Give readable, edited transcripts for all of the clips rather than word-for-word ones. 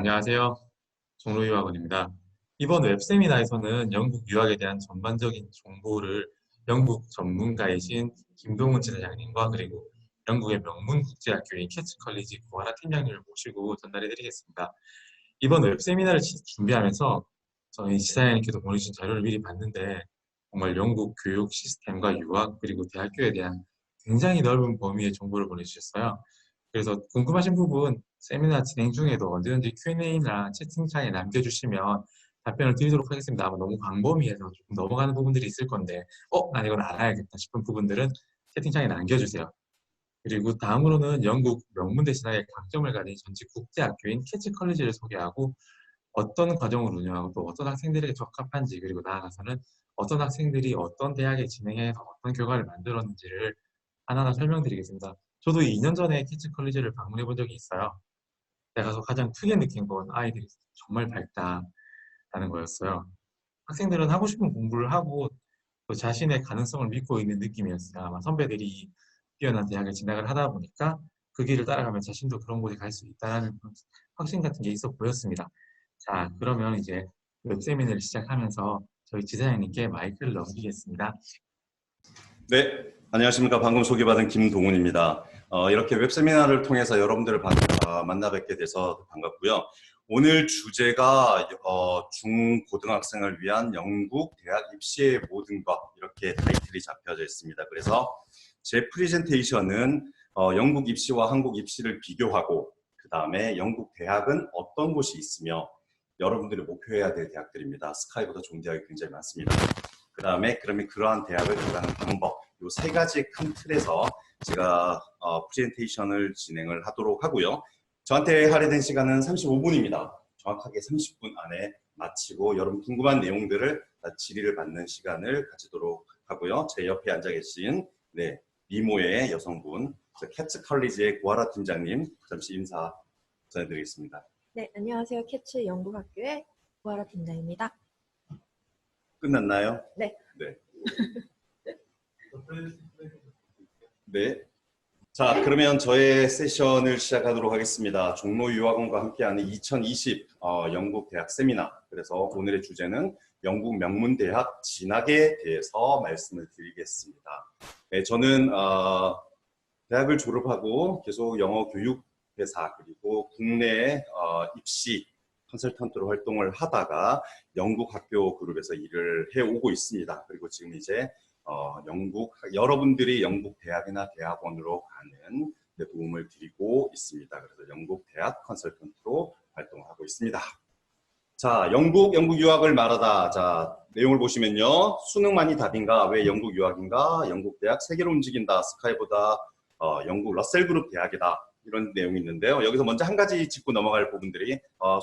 안녕하세요. 종로유학원입니다. 이번 웹세미나에서는 영국 유학에 대한 전반적인 정보를 영국 전문가이신 김동훈 지사장님과 그리고 영국의 명문 국제학교인 캐치 컬리지 구하라 팀장님을 모시고 전달해 드리겠습니다. 이번 웹세미나를 준비하면서 저희 지사장님께도 보내주신 자료를 미리 봤는데 정말 영국 교육 시스템과 유학 그리고 대학교에 대한 굉장히 넓은 범위의 정보를 보내주셨어요. 그래서 궁금하신 부분 세미나 진행 중에도 언제든지 Q&A나 채팅창에 남겨주시면 답변을 드리도록 하겠습니다. 아마 너무 광범위해서 조금 넘어가는 부분들이 있을 건데 난 이건 알아야겠다 싶은 부분들은 채팅창에 남겨주세요. 그리고 다음으로는 영국 명문대 신학의 강점을 가진 전직 국제학교인 캐치 컬리지를 소개하고 어떤 과정을 운영하고 또 어떤 학생들에게 적합한지 그리고 나아가서는 어떤 학생들이 어떤 대학에 진행해서 어떤 결과를 만들었는지를 하나하나 설명드리겠습니다. 저도 2년 전에 캐치 컬리지를 방문해 본 적이 있어요. 제가 가서 가장 크게 느낀 건 아이들이 정말 밝다라는 거였어요. 학생들은 하고 싶은 공부를 하고 또 자신의 가능성을 믿고 있는 느낌이었어요. 아마 선배들이 뛰어난 대학에 진학을 하다 보니까 그 길을 따라가면 자신도 그런 곳에 갈 수 있다는 확신 같은 게 있어 보였습니다. 자, 그러면 이제 웹세미나를 시작하면서 저희 지사장님께 마이크를 넘기겠습니다. 네, 안녕하십니까. 방금 소개받은 김동훈입니다. 이렇게 웹세미나를 통해서 여러분들을 만나 뵙게 돼서 반갑고요. 오늘 주제가 중고등학생을 위한 영국 대학 입시의 모든 것, 이렇게 타이틀이 잡혀져 있습니다. 그래서 제 프레젠테이션은 영국 입시와 한국 입시를 비교하고 그 다음에 영국 대학은 어떤 곳이 있으며 여러분들이 목표해야 될 대학들입니다. 스카이보다 좋은 대학이 굉장히 많습니다. 그 다음에 그러면 그러한 대학을 들어가는 방법, 이 세 가지 큰 틀에서 제가 프레젠테이션을 진행을 하도록 하고요. 저한테 할애된 시간은 35분입니다. 정확하게 30분 안에 마치고 여러분 궁금한 내용들을 질의를 받는 시간을 가지도록 하고요. 제 옆에 앉아 계신 미모의 여성분, 캐치 컬리지의 구하라 팀장님, 잠시 인사 전해드리겠습니다. 네, 안녕하세요. 캐치 영국학교의 구하라 팀장입니다. 끝났나요? 네. 네. 네. 자, 그러면 저의 세션을 시작하도록 하겠습니다. 종로유학원과 함께하는 2020 영국 대학 세미나. 그래서 오늘의 주제는 영국 명문대학 진학에 대해서 말씀을 드리겠습니다. 네, 저는 대학을 졸업하고 계속 영어 교육 회사 그리고 국내 입시 컨설턴트로 활동을 하다가 영국 학교 그룹에서 일을 해오고 있습니다. 그리고 지금 이제 여러분들이 영국 대학이나 대학원으로 가는 데 도움을 드리고 있습니다. 그래서 영국 대학 컨설턴트로 활동을 하고 있습니다. 자, 영국 유학을 말하다. 자, 내용을 보시면요. 수능만이 답인가? 왜 영국 유학인가? 영국 대학 세계로 움직인다. 스카이보다 영국 러셀 그룹 대학이다. 이런 내용이 있는데요. 여기서 먼저 한 가지 짚고 넘어갈 부분들이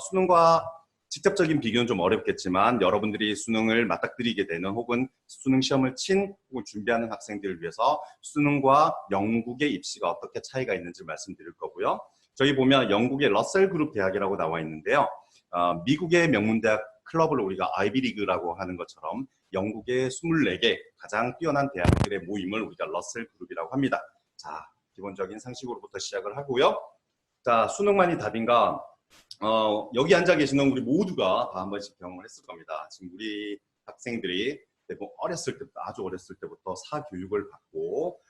수능과 직접적인 비교는 좀 어렵겠지만 여러분들이 수능을 맞닥뜨리게 되는 혹은 수능 시험을 친 혹은 준비하는 학생들을 위해서 수능과 영국의 입시가 어떻게 차이가 있는지 말씀드릴 거고요. 저희 보면 영국의 러셀 그룹 대학이라고 나와 있는데요. 미국의 명문대학 클럽을 우리가 아이비리그라고 하는 것처럼 영국의 24개 가장 뛰어난 대학들의 모임을 우리가 러셀 그룹이라고 합니다. 자, 기본적인 상식으로부터 시작을 하고요. 자, 수능만이 답인가? 여기 앉아 계시는 우리 모두가 다 한 번씩 경험을 했을 겁니다. 지금 우리 학생들이 대부분 어렸을 때부터, 아주 어렸을 때부터 사교육을 받고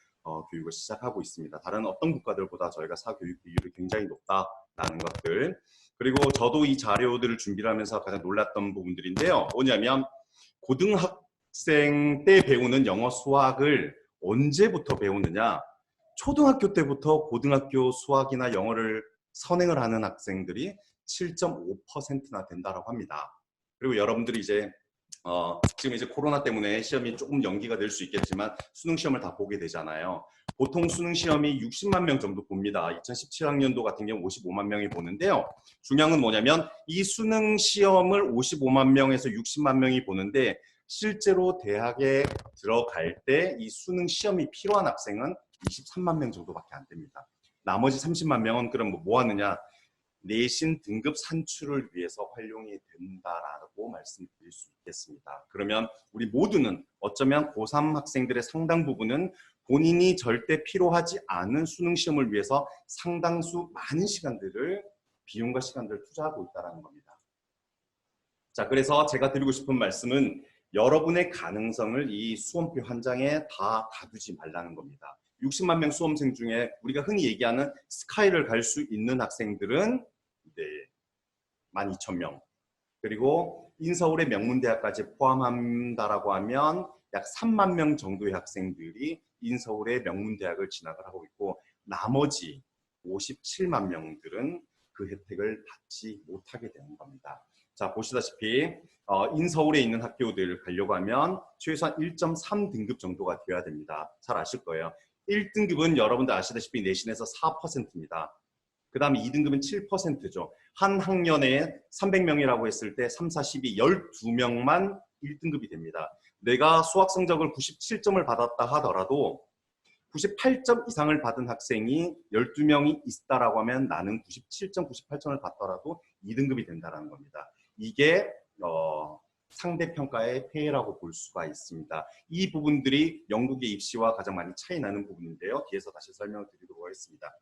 교육을 시작하고 있습니다. 다른 어떤 국가들보다 저희가 사교육 비율이 굉장히 높다라는 것들. 그리고 저도 이 자료들을 준비를 하면서 가장 놀랐던 부분들인데요. 뭐냐면 고등학생 때 배우는 영어 수학을 언제부터 배우느냐? 초등학교 때부터 고등학교 수학이나 영어를 선행을 하는 학생들이 7.5%나 된다고 합니다. 그리고 여러분들이 이제 지금 이제 코로나 때문에 시험이 조금 연기가 될 수 있겠지만 수능 시험을 다 보게 되잖아요. 보통 수능 시험이 60만 명 정도 봅니다. 2017학년도 같은 경우 55만 명이 보는데요. 중요한 건 뭐냐면 이 수능 시험을 55만 명에서 60만 명이 보는데 실제로 대학에 들어갈 때 이 수능 시험이 필요한 학생은 23만 명 정도밖에 안 됩니다. 나머지 30만 명은 그럼 뭐 하느냐? 내신 등급 산출을 위해서 활용이 된다라고 말씀드릴 수 있겠습니다. 그러면 우리 모두는 어쩌면 고3 학생들의 상당 부분은 본인이 절대 필요하지 않은 수능 시험을 위해서 상당수 많은 시간들을 비용과 시간들을 투자하고 있다는 겁니다. 자, 그래서 제가 드리고 싶은 말씀은 여러분의 가능성을 이 수험표 한 장에 다 가두지 말라는 겁니다. 60만 명 수험생 중에 우리가 흔히 얘기하는 스카이를 갈 수 있는 학생들은 12,000명. 그리고 인서울의 명문대학까지 포함한다라고 하면 약 3만 명 정도의 학생들이 인서울의 명문대학을 진학을 하고 있고 나머지 57만 명들은 그 혜택을 받지 못하게 되는 겁니다. 자, 보시다시피 인서울에 있는 학교들 가려고 하면 최소한 1.3등급 정도가 되어야 됩니다. 잘 아실 거예요. 1등급은 여러분들 아시다시피 내신에서 4%입니다. 그 다음에 2등급은 7%죠. 한 학년에 300명이라고 했을 때 3, 4, 12, 12명만 1등급이 됩니다. 내가 수학 성적을 97점을 받았다 하더라도 98점 이상을 받은 학생이 12명이 있다라고 하면 나는 97점, 98점을 받더라도 2등급이 된다는 겁니다. 이게 상대평가의 폐해라고 볼 수가 있습니다. 이 부분들이 영국의 입시와 가장 많이 차이 나는 부분인데요. 뒤에서 다시 설명을 드리도록 하겠습니다.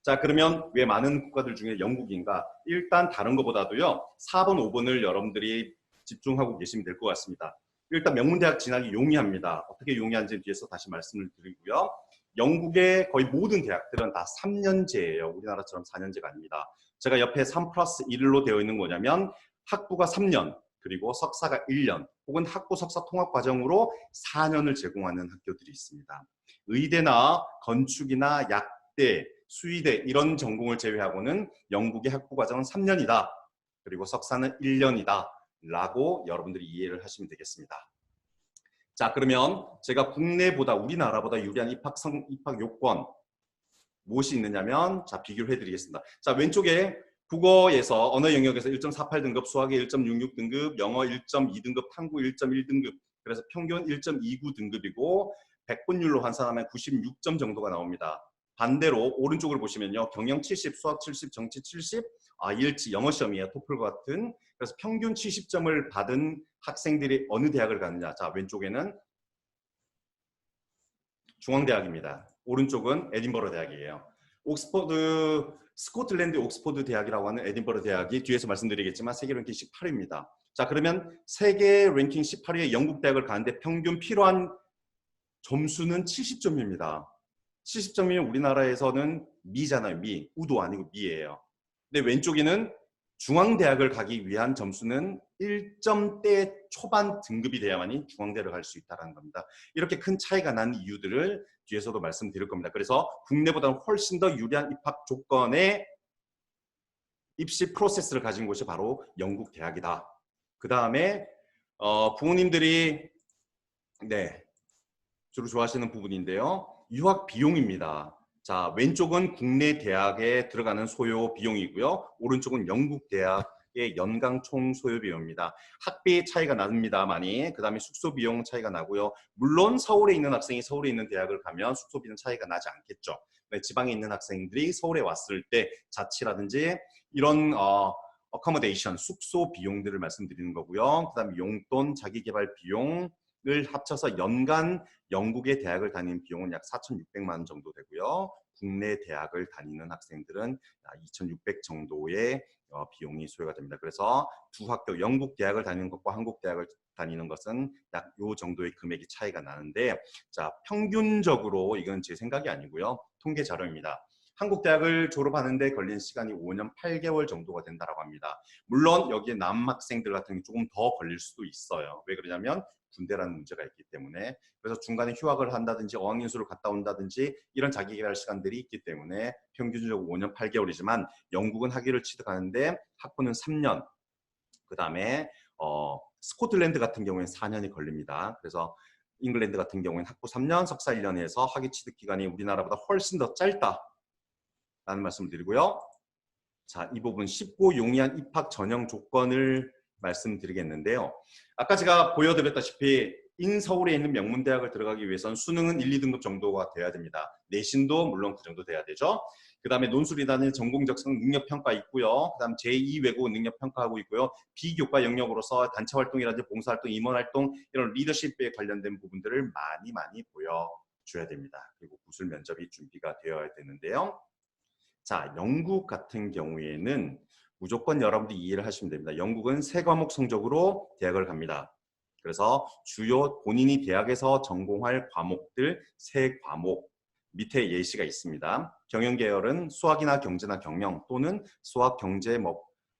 자, 그러면 왜 많은 국가들 중에 영국인가? 일단 다른 것보다도요. 4번, 5번을 여러분들이 집중하고 계시면 될 것 같습니다. 일단 명문대학 진학이 용이합니다. 어떻게 용이한지 뒤에서 다시 말씀을 드리고요. 영국의 거의 모든 대학들은 다 3년제예요. 우리나라처럼 4년제가 아닙니다. 제가 옆에 3+1로 되어 있는 거냐면 학부가 3년, 그리고 석사가 1년, 혹은 학부 석사 통합 과정으로 4년을 제공하는 학교들이 있습니다. 의대나 건축이나 약대, 수의대 이런 전공을 제외하고는 영국의 학부 과정은 3년이다. 그리고 석사는 1년이다. 라고 여러분들이 이해를 하시면 되겠습니다. 자, 그러면 제가 국내보다 우리나라보다 유리한 입학 요건 무엇이 있느냐면 자, 비교를 해드리겠습니다. 자, 왼쪽에 국어에서 언어 영역에서 1.48등급, 수학에 1.66등급, 영어 1.2등급, 탐구 1.1등급, 그래서 평균 1.29등급이고 100분율로 환산하면 96점 정도가 나옵니다. 반대로 오른쪽을 보시면요. 경영 70, 수학 70, 정치 70, IELTS 영어 시험이에요. 토플 같은. 그래서 평균 70점을 받은 학생들이 어느 대학을 가느냐. 자, 왼쪽에는 중앙대학입니다. 오른쪽은 에딘버러 대학이에요. 스코틀랜드 옥스퍼드 대학이라고 하는 에딘버러 대학이 뒤에서 말씀드리겠지만 세계 랭킹 18위입니다. 자, 그러면 세계 랭킹 18위의 영국 대학을 가는데 평균 필요한 점수는 70점입니다. 70점이면 우리나라에서는 미잖아요. 미. 우도 아니고 미예요. 근데 왼쪽에는 중앙대학을 가기 위한 점수는 1점대 초반 등급이 돼야만이 중앙대를 갈 수 있다는 겁니다. 이렇게 큰 차이가 난 이유들을 뒤에서도 말씀드릴 겁니다. 그래서 국내보다는 훨씬 더 유리한 입학 조건의 입시 프로세스를 가진 곳이 바로 영국 대학이다. 그 다음에 부모님들이 주로 좋아하시는 부분인데요. 유학 비용입니다. 자, 왼쪽은 국내 대학에 들어가는 소요 비용이고요. 오른쪽은 영국 대학의 연간 총 소요 비용입니다. 학비 차이가 납니다, 많이. 그 다음에 숙소 비용 차이가 나고요. 물론 서울에 있는 학생이 서울에 있는 대학을 가면 숙소비는 차이가 나지 않겠죠. 지방에 있는 학생들이 서울에 왔을 때 자취라든지 이런 어커머데이션, 숙소 비용들을 말씀드리는 거고요. 그 다음에 용돈, 자기개발 비용 을 합쳐서 연간 영국의 대학을 다니는 비용은 약 4,600만 원 정도 되고요. 국내 대학을 다니는 학생들은 2,600 정도의 비용이 소요가 됩니다. 그래서 두 학교, 영국 대학을 다니는 것과 한국 대학을 다니는 것은 약 요 정도의 금액이 차이가 나는데, 자, 평균적으로 이건 제 생각이 아니고요. 통계 자료입니다. 한국 대학을 졸업하는데 걸린 시간이 5년 8개월 정도가 된다고 합니다. 물론 여기에 남학생들 같은 게 조금 더 걸릴 수도 있어요. 왜 그러냐면 군대라는 문제가 있기 때문에. 그래서 중간에 휴학을 한다든지 어학연수를 갔다 온다든지 이런 자기개발 시간들이 있기 때문에 평균적으로 5년 8개월이지만 영국은 학위를 취득하는데 학부는 3년, 그 다음에 스코틀랜드 같은 경우에는 4년이 걸립니다. 그래서 잉글랜드 같은 경우에는 학부 3년, 석사 1년에서 학위 취득 기간이 우리나라보다 훨씬 더 짧다라는 말씀을 드리고요. 자, 이 부분 쉽고 용이한 입학 전형 조건을 말씀드리겠는데요. 아까 제가 보여드렸다시피 인서울에 있는 명문대학을 들어가기 위해서는 수능은 1, 2등급 정도가 돼야 됩니다. 내신도 물론 그 정도 돼야 되죠. 그 다음에 논술이라는 전공적성 능력평가 있고요. 그 다음 제2 외국어 능력평가하고 있고요. 비교과 영역으로서 단체활동이라든지 봉사활동, 임원활동 이런 리더십에 관련된 부분들을 많이 보여줘야 됩니다. 그리고 구술 면접이 준비가 되어야 되는데요. 자, 영국 같은 경우에는 무조건 여러분들이 이해를 하시면 됩니다. 영국은 세 과목 성적으로 대학을 갑니다. 그래서 주요 본인이 대학에서 전공할 과목들 세 과목 밑에 예시가 있습니다. 경영계열은 수학이나 경제나 경영 또는 수학, 경제,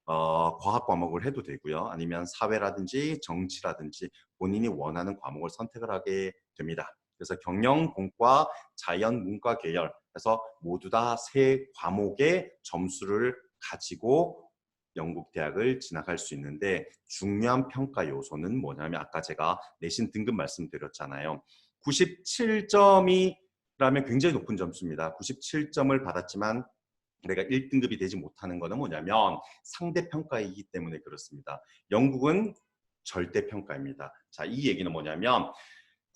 과학 과목을 해도 되고요. 아니면 사회라든지 정치라든지 본인이 원하는 과목을 선택을 하게 됩니다. 그래서 경영, 공과, 자연, 문과 계열 해서 모두 다 세 과목의 점수를 가지고 영국 대학을 진학할 수 있는데 중요한 평가 요소는 뭐냐면 아까 제가 내신 등급 말씀드렸잖아요. 97점이라면 굉장히 높은 점수입니다. 97점을 받았지만 내가 1등급이 되지 못하는 것은 뭐냐면 상대평가이기 때문에 그렇습니다. 영국은 절대평가입니다. 자, 이 얘기는 뭐냐면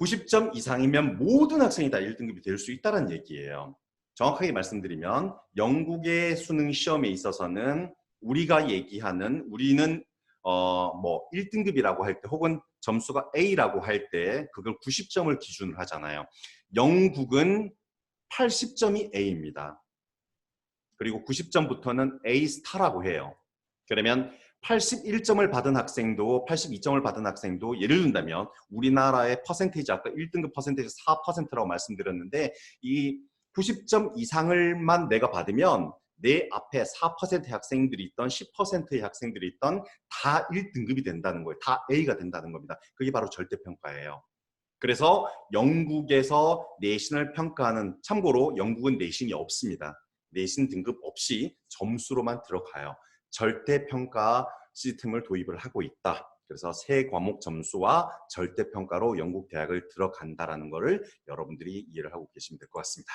90점 이상이면 모든 학생이 다 1등급이 될 수 있다는 얘기예요. 정확하게 말씀드리면 영국의 수능 시험에 있어서는 우리가 얘기하는 우리는 1등급이라고 할 때 혹은 점수가 A라고 할 때 그걸 90점을 기준으로 하잖아요. 영국은 80점이 A입니다. 그리고 90점부터는 A 스타라고 해요. 그러면 81점을 받은 학생도 82점을 받은 학생도 예를 든다면 우리나라의 퍼센테이지 아까 1등급 퍼센테이지 4%라고 말씀드렸는데 이 90점 이상을만 내가 받으면 내 앞에 4%의 학생들이 있던 10%의 학생들이 있던 다 1등급이 된다는 거예요. 다 A가 된다는 겁니다. 그게 바로 절대평가예요. 그래서 영국에서 내신을 평가하는 참고로 영국은 내신이 없습니다. 내신 등급 없이 점수로만 들어가요. 절대평가 시스템을 도입을 하고 있다. 그래서 세 과목 점수와 절대평가로 영국 대학을 들어간다라는 것을 여러분들이 이해를 하고 계시면 될 것 같습니다.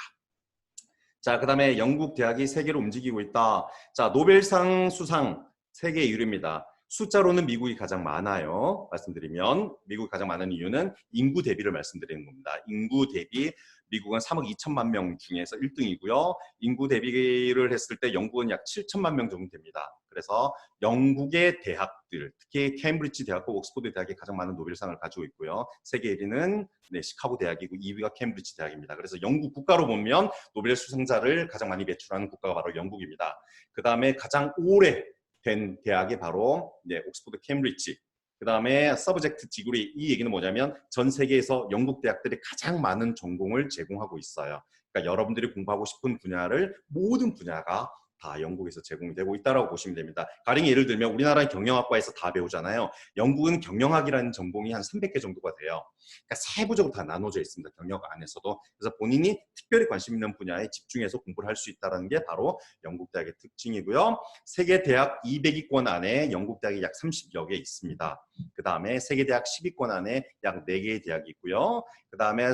자, 그 다음에 영국 대학이 세계로 움직이고 있다. 자, 노벨상 수상 세계 1위입니다. 숫자로는 미국이 가장 많아요. 말씀드리면 미국이 가장 많은 이유는 인구 대비를 말씀드리는 겁니다. 인구 대비 미국은 3억 2천만 명 중에서 1등이고요. 인구 대비를 했을 때 영국은 약 7천만 명 정도 됩니다. 그래서 영국의 대학들, 특히 케임브리지 대학과 옥스퍼드 대학이 가장 많은 노벨상을 가지고 있고요. 세계 1위는 시카고 대학이고 2위가 케임브리지 대학입니다. 그래서 영국 국가로 보면 노벨 수상자를 가장 많이 배출하는 국가가 바로 영국입니다. 그 다음에 가장 오래 된 대학이 바로 옥스퍼드 케임브리지. 그 다음에 서브젝트 디그리, 이 얘기는 뭐냐면 전 세계에서 영국 대학들이 가장 많은 전공을 제공하고 있어요. 그러니까 여러분들이 공부하고 싶은 분야를 모든 분야가 다 영국에서 제공이 되고 있다고 보시면 됩니다. 가령 예를 들면 우리나라의 경영학과에서 다 배우잖아요. 영국은 경영학이라는 전공이 한 300개 정도가 돼요. 그러니까 세부적으로 다 나눠져 있습니다. 경영학 안에서도. 그래서 본인이 특별히 관심 있는 분야에 집중해서 공부를 할 수 있다는 게 바로 영국 대학의 특징이고요. 세계 대학 200위권 안에 영국 대학이 약 30여 개 있습니다. 그 다음에 세계 대학 10위권 안에 약 4개의 대학이 있고요. 그 다음에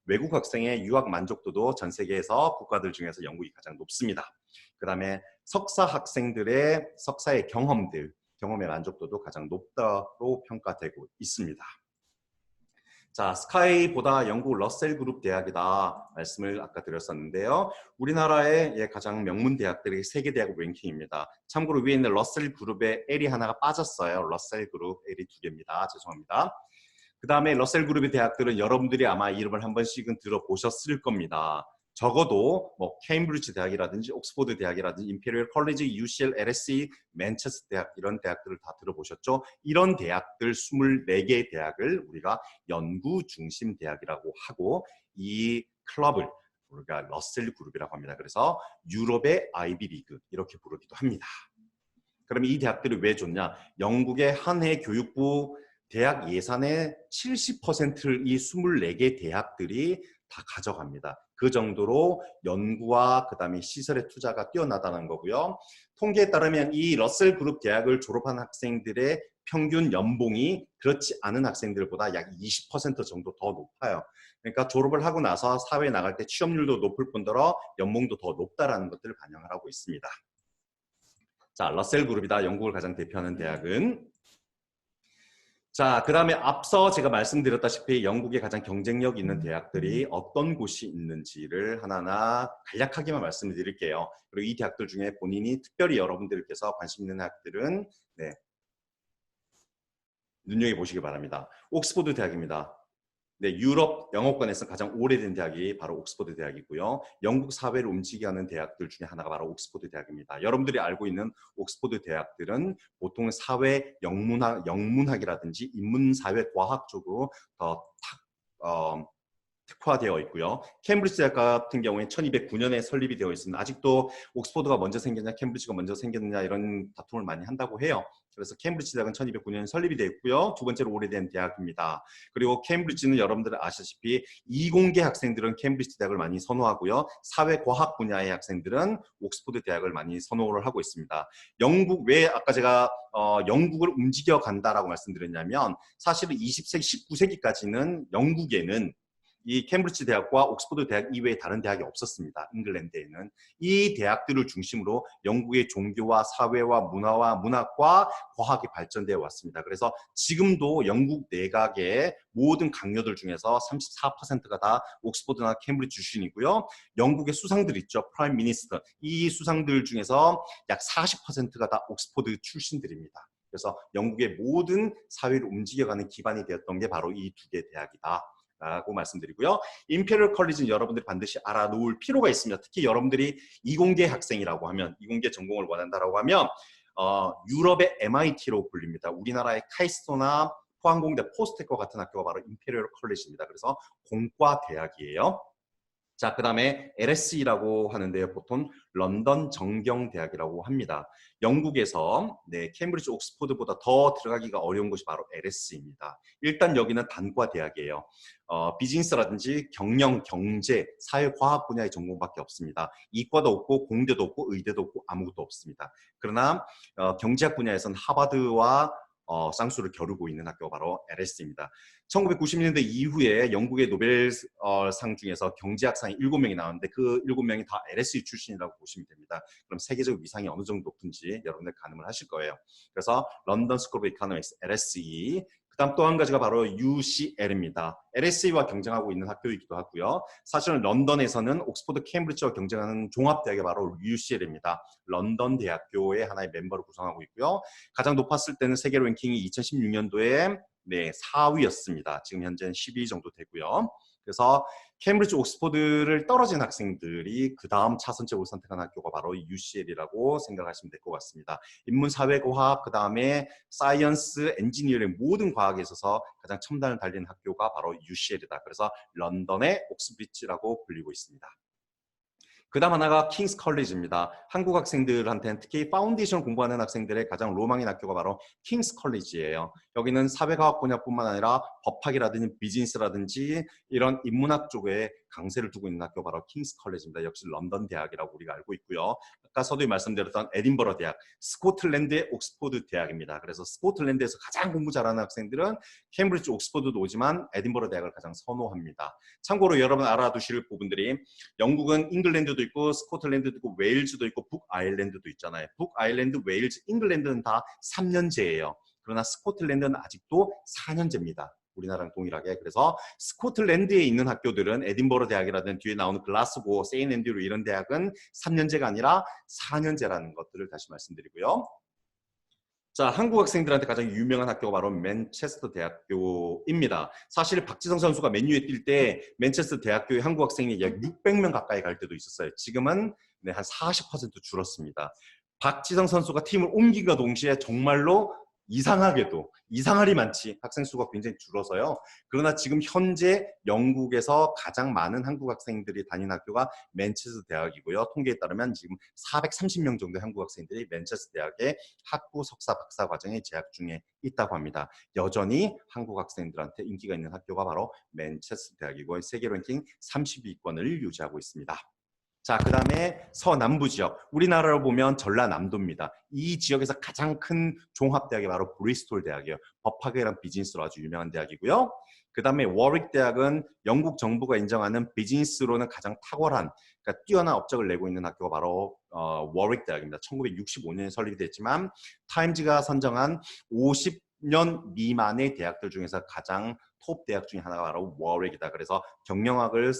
외국 학생의 유학 만족도도 전 세계에서 국가들 중에서 영국이 가장 높습니다. 그 다음에 석사 학생들의 석사의 경험의 만족도도 가장 높다로 평가되고 있습니다. 자, 스카이보다 영국 러셀 그룹 대학이다 말씀을 아까 드렸었는데요. 우리나라의 가장 명문 대학들이 세계 대학 랭킹입니다. 참고로 위에 있는 러셀 그룹에 L이 하나가 빠졌어요. 러셀 그룹 L이 2개입니다. 죄송합니다. 그 다음에 러셀 그룹의 대학들은 여러분들이 아마 이름을 한 번씩은 들어보셨을 겁니다. 적어도 케임브리지 대학이라든지 옥스퍼드 대학이라든지 임페리얼 컬리지, UCL, LSE, 맨체스터 대학 이런 대학들을 다 들어보셨죠? 이런 대학들 24개의 대학을 우리가 연구 중심 대학이라고 하고 이 클럽을 우리가 러셀 그룹이라고 합니다. 그래서 유럽의 아이비 리그 이렇게 부르기도 합니다. 그러면 이 대학들이 왜 좋냐? 영국의 한 해 교육부 대학 예산의 70%를 이 24개 대학들이 다 가져갑니다. 그 정도로 연구와 그다음에 시설의 투자가 뛰어나다는 거고요. 통계에 따르면 이 러셀 그룹 대학을 졸업한 학생들의 평균 연봉이 그렇지 않은 학생들보다 약 20% 정도 더 높아요. 그러니까 졸업을 하고 나서 사회에 나갈 때 취업률도 높을 뿐더러 연봉도 더 높다라는 것들을 반영을 하고 있습니다. 자, 러셀 그룹이다. 영국을 가장 대표하는 대학은 자, 그 다음에 앞서 제가 말씀드렸다시피 영국에 가장 경쟁력 있는 대학들이 어떤 곳이 있는지를 하나하나 간략하게만 말씀드릴게요. 그리고 이 대학들 중에 본인이 특별히 여러분들께서 관심 있는 대학들은 눈여겨보시기 바랍니다. 옥스퍼드 대학입니다. 네, 유럽 영어권에서 가장 오래된 대학이 바로 옥스퍼드 대학이고요. 영국 사회를 움직이게 하는 대학들 중에 하나가 바로 옥스퍼드 대학입니다. 여러분들이 알고 있는 옥스퍼드 대학들은 보통 사회 영문학이라든지 인문사회과학 쪽으로 더 특화되어 있고요. 케임브리지 대학 같은 경우에 1209년에 설립이 되어 있습니다. 아직도 옥스퍼드가 먼저 생겼냐, 케임브리지가 먼저 생겼느냐 이런 다툼을 많이 한다고 해요. 그래서 케임브리지 대학은 1209년에 설립이 되어 있고요. 두 번째로 오래된 대학입니다. 그리고 케임브리지는 여러분들 아시다시피 이공계 학생들은 케임브리지 대학을 많이 선호하고요. 사회과학 분야의 학생들은 옥스퍼드 대학을 많이 선호를 하고 있습니다. 영국, 왜 아까 제가 영국을 움직여 간다라고 말씀드렸냐면 사실은 20세기, 19세기까지는 영국에는 이 캠브리지 대학과 옥스퍼드 대학 이외에 다른 대학이 없었습니다. 잉글랜드에는. 이 대학들을 중심으로 영국의 종교와 사회와 문화와 문학과 과학이 발전되어 왔습니다. 그래서 지금도 영국 내각의 모든 강요들 중에서 34%가 다 옥스퍼드나 캠브리지 출신이고요. 영국의 수상들 있죠. 프라임 미니스터. 이 수상들 중에서 약 40%가 다 옥스퍼드 출신들입니다. 그래서 영국의 모든 사회를 움직여가는 기반이 되었던 게 바로 이 두 개 대학이다 라고 말씀드리고요. 임페리얼 컬리지는 여러분들이 반드시 알아놓을 필요가 있습니다. 특히 여러분들이 이공계 학생이라고 하면, 이공계 전공을 원한다라고 하면 유럽의 MIT로 불립니다. 우리나라의 카이스트나 포항공대, 포스텍과 같은 학교가 바로 임페리얼 컬리지입니다. 그래서 공과 대학이에요. 자, 그 다음에 LSE라고 하는데요. 보통 런던 정경대학이라고 합니다. 영국에서 케임브리지 옥스퍼드보다 더 들어가기가 어려운 곳이 바로 LSE입니다. 일단 여기는 단과 대학이에요. 비즈니스라든지 경영, 경제, 사회과학 분야의 전공밖에 없습니다. 이과도 없고 공대도 없고 의대도 없고 아무것도 없습니다. 그러나 경제학 분야에서는 하버드와 쌍수를 겨루고 있는 학교가 바로 LSE입니다. 1990년대 이후에 영국의 노벨상 중에서 경제학상이 7명이 나왔는데 그 7명이 다 LSE 출신이라고 보시면 됩니다. 그럼 세계적 위상이 어느 정도 높은지 여러분들 가늠을 하실 거예요. 그래서 런던 스쿨 오브 이코노믹스 LSE, 그다음 또 한 가지가 바로 UCL입니다. LSE와 경쟁하고 있는 학교이기도 하고요. 사실은 런던에서는 옥스퍼드, 케임브리지와 경쟁하는 종합대학이 바로 UCL입니다. 런던 대학교의 하나의 멤버를 구성하고 있고요. 가장 높았을 때는 세계 랭킹이 2016년도에 4위였습니다. 지금 현재는 12위 정도 되고요. 그래서 케임브리지, 옥스퍼드를 떨어진 학생들이 그 다음 차선책으로 선택한 학교가 바로 UCL이라고 생각하시면 될 것 같습니다. 인문사회과학, 그 다음에 사이언스, 엔지니어링 모든 과학에 있어서 가장 첨단을 달리는 학교가 바로 UCL이다. 그래서 런던의 옥스브리지라고 불리고 있습니다. 그 다음 하나가 킹스 컬리지입니다. 한국 학생들한테는 특히 파운데이션 공부하는 학생들의 가장 로망인 학교가 바로 킹스 컬리지예요. 여기는 사회과학 분야뿐만 아니라 법학이라든지 비즈니스라든지 이런 인문학 쪽에 강세를 두고 있는 학교가 바로 킹스 컬리지입니다. 역시 런던 대학이라고 우리가 알고 있고요. 아까 서두에 말씀드렸던 에딘버러 대학, 스코틀랜드의 옥스퍼드 대학입니다. 그래서 스코틀랜드에서 가장 공부 잘하는 학생들은 케임브리지, 옥스퍼드도 오지만 에딘버러 대학을 가장 선호합니다. 참고로 여러분 알아두실 부분들이 영국은 잉글랜드도 있고 스코틀랜드도 있고 웨일즈도 있고 북아일랜드도 있잖아요. 북아일랜드, 웨일즈, 잉글랜드는 다 3년제예요. 그러나 스코틀랜드는 아직도 4년제입니다. 우리나라랑 동일하게. 그래서 스코틀랜드에 있는 학교들은 에딘버러 대학이라든 뒤에 나오는 글라스고, 세인 앤드류 이런 대학은 3년제가 아니라 4년제라는 것들을 다시 말씀드리고요. 자, 한국 학생들한테 가장 유명한 학교가 바로 맨체스터 대학교입니다. 사실 박지성 선수가 맨유에 뛸 때 맨체스터 대학교에 한국 학생이 약 600명 가까이 갈 때도 있었어요. 지금은 한 40% 줄었습니다. 박지성 선수가 팀을 옮긴과 동시에 정말로 이상하게도 이상할이 많지 학생 수가 굉장히 줄어서요. 그러나 지금 현재 영국에서 가장 많은 한국 학생들이 다니는 학교가 맨체스터 대학이고요. 통계에 따르면 지금 430명 정도의 한국 학생들이 맨체스터 대학의 학부, 석사, 박사 과정에 재학 중에 있다고 합니다. 여전히 한국 학생들한테 인기가 있는 학교가 바로 맨체스터 대학이고 세계 랭킹 30위권을 유지하고 있습니다. 자, 그 다음에 서남부 지역, 우리나라로 보면 전라남도입니다. 이 지역에서 가장 큰 종합대학이 바로 브리스톨 대학이에요. 법학이랑 비즈니스로 아주 유명한 대학이고요. 그 다음에 워릭 대학은 영국 정부가 인정하는 비즈니스로는 가장 탁월한, 그러니까 뛰어난 업적을 내고 있는 학교가 바로 워릭 대학입니다. 1965년에 설립이 됐지만 타임즈가 선정한 50년 미만의 대학들 중에서 가장 톱 대학 중에 하나가 바로 워릭이다. 그래서 경영학을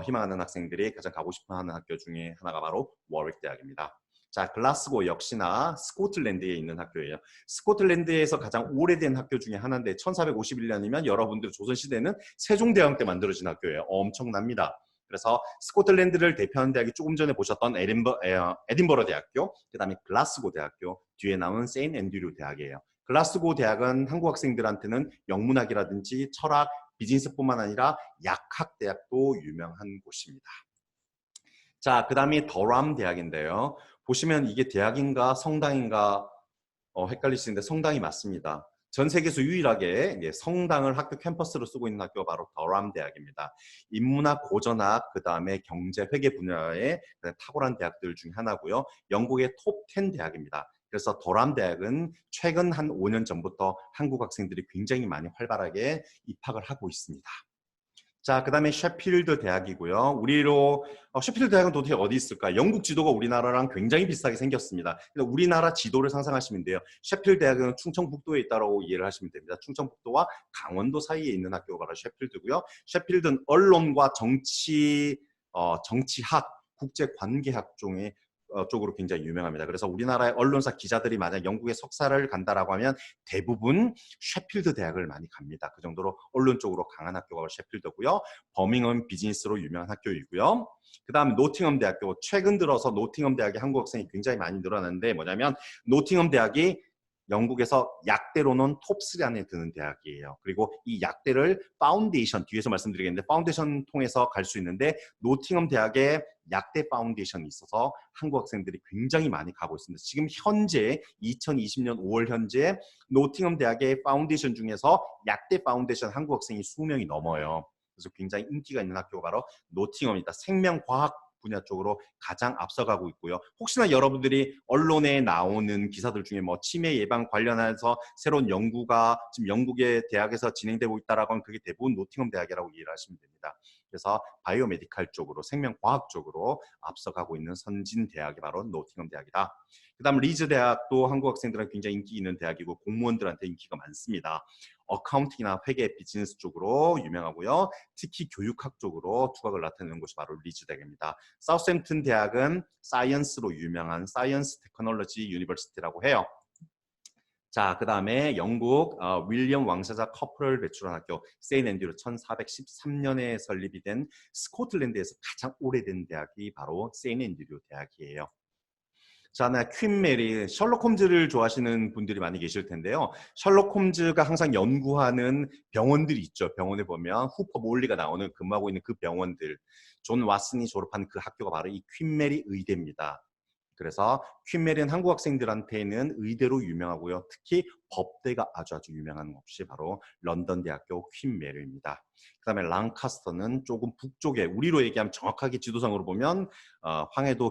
희망하는 학생들이 가장 가고 싶어 하는 학교 중에 하나가 바로 워릭 대학입니다. 자, 글라스고 역시나 스코틀랜드에 있는 학교예요. 스코틀랜드에서 가장 오래된 학교 중에 하나인데 1451년이면 여러분들 조선시대는 세종대왕 때 만들어진 학교예요. 엄청납니다. 그래서 스코틀랜드를 대표하는 대학이 조금 전에 보셨던 에딘버러 대학교, 그 다음에 글라스고 대학교, 뒤에 나온 세인트 앤드류 대학이에요. 글라스고 대학은 한국 학생들한테는 영문학이라든지 철학, 비즈니스뿐만 아니라 약학 대학도 유명한 곳입니다. 자, 그 다음에 더람 대학인데요. 보시면 이게 대학인가 성당인가 헷갈리시는데 성당이 맞습니다. 전 세계에서 유일하게 성당을 학교 캠퍼스로 쓰고 있는 학교가 바로 더람 대학입니다. 인문학, 고전학, 그 다음에 경제, 회계 분야의 탁월한 대학들 중 하나고요. 영국의 톱 10 대학입니다. 그래서 더람 대학은 최근 한 5년 전부터 한국 학생들이 굉장히 많이 활발하게 입학을 하고 있습니다. 자, 그 다음에 셰필드 대학이고요. 셰필드 대학은 도대체 어디 있을까? 영국 지도가 우리나라랑 굉장히 비슷하게 생겼습니다. 그래서 우리나라 지도를 상상하시면 돼요. 셰필드 대학은 충청북도에 있다고 이해를 하시면 됩니다. 충청북도와 강원도 사이에 있는 학교가 바로 셰필드고요. 셰필드는 언론과 정치학, 국제관계학 쪽으로 굉장히 유명합니다. 그래서 우리나라의 언론사 기자들이 만약 영국에 석사를 간다라고 하면 대부분 셰필드 대학을 많이 갑니다. 그 정도로 언론 쪽으로 강한 학교가 셰필드고요. 버밍엄 비즈니스로 유명한 학교이고요. 그 다음 노팅엄 대학교. 최근 들어서 노팅엄 대학의 한국 학생이 굉장히 많이 늘어났는데 뭐냐면 노팅엄 대학이 영국에서 약대로는 톱3 안에 드는 대학이에요. 그리고 이 약대를 파운데이션, 뒤에서 말씀드리겠는데 파운데이션 통해서 갈 수 있는데 노팅엄 대학에 약대 파운데이션이 있어서 한국 학생들이 굉장히 많이 가고 있습니다. 지금 현재 2020년 5월 현재 노팅엄 대학의 파운데이션 중에서 약대 파운데이션 한국 학생이 20명이 넘어요. 그래서 굉장히 인기가 있는 학교가 바로 노팅엄이다. 생명과학 분야 쪽으로 가장 앞서가고 있고요. 혹시나 여러분들이 언론에 나오는 기사들 중에 뭐 치매 예방 관련해서 새로운 연구가 지금 영국의 대학에서 진행되고 있다라고 하면 그게 대부분 노팅엄 대학이라고 이해를 하시면 됩니다. 그래서 바이오메디칼 쪽으로 생명과학 쪽으로 앞서가고 있는 선진 대학이 바로 노팅엄 대학이다. 그 다음 리즈 대학도 한국 학생들한테 굉장히 인기 있는 대학이고 공무원들한테 인기가 많습니다. 어카운팅이나 회계 비즈니스 쪽으로 유명하고요. 특히 교육학 쪽으로 두각을 나타내는 곳이 바로 리즈 대학입니다. 사우스햄튼 대학은 사이언스로 유명한 사이언스 테크놀로지 유니버시티라고 해요. 자, 그 다음에 영국 윌리엄 왕세자 커플을 배출한 학교 세인트 앤드류 1413년에 설립이 된 스코틀랜드에서 가장 오래된 대학이 바로 세인트 앤드류 대학이에요. 자, 퀸 메리, 셜록 홈즈를 좋아하시는 분들이 많이 계실 텐데요. 셜록 홈즈가 항상 연구하는 병원들이 있죠. 병원에 보면 후퍼 몰리가 나오는 근무하고 있는 그 병원들. 존 왓슨이 졸업한 그 학교가 바로 이 퀸 메리 의대입니다. 그래서 퀸 메리는 한국 학생들한테는 의대로 유명하고요. 특히 법대가 아주 유명한 곳이 바로 런던 대학교 퀸 메리입니다. 그 다음에 랑카스터는 조금 북쪽에 우리로 얘기하면 정확하게 지도상으로 보면 황해도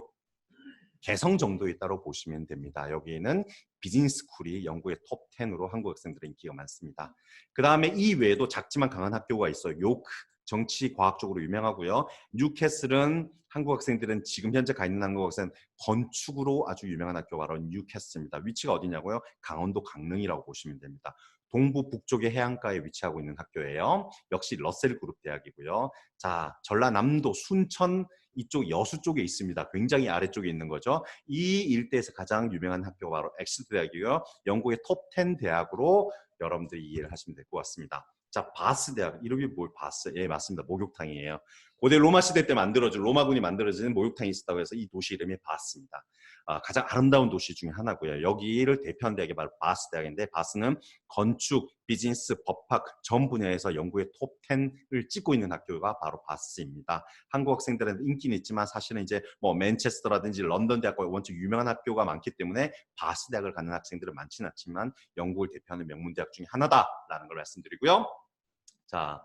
개성 정도에 있다고 보시면 됩니다. 여기에는 비즈니스 스쿨이 영국의 톱 10으로 한국 학생들의 인기가 많습니다. 그 다음에 이 외에도 작지만 강한 학교가 있어요. 요크, 정치 과학적으로 유명하고요. 뉴캐슬은 한국 학생들은 지금 현재 가 있는 한국 학생 건축으로 아주 유명한 학교가 바로 뉴캐슬입니다. 위치가 어디냐고요? 강원도 강릉이라고 보시면 됩니다. 동부 북쪽의 해안가에 위치하고 있는 학교예요. 역시 러셀 그룹 대학이고요. 자, 전라남도 순천 이쪽 여수 쪽에 있습니다. 굉장히 아래쪽에 있는 거죠. 이 일대에서 가장 유명한 학교가 바로 엑스터 대학이고요. 영국의 톱 10 대학으로 여러분들이 이해를 하시면 될 것 같습니다. 자, 바스 대학. 이름이 뭘 바스? 예, 맞습니다. 목욕탕이에요. 고대 로마 시대 때 로마군이 만들어진 목욕탕이 있었다고 해서 이 도시 이름이 바스입니다. 가장 아름다운 도시 중에 하나고요. 여기를 대표하는 대학이 바로 바스 대학인데 바스는 건축, 비즈니스, 법학 전 분야에서 영국의 톱 10을 찍고 있는 학교가 바로 바스입니다. 한국 학생들은 인기는 있지만 사실은 이제 뭐 맨체스터라든지 런던 대학과 원체 유명한 학교가 많기 때문에 바스 대학을 가는 학생들은 많지는 않지만 영국을 대표하는 명문 대학 중에 하나다라는 걸 말씀드리고요. 자,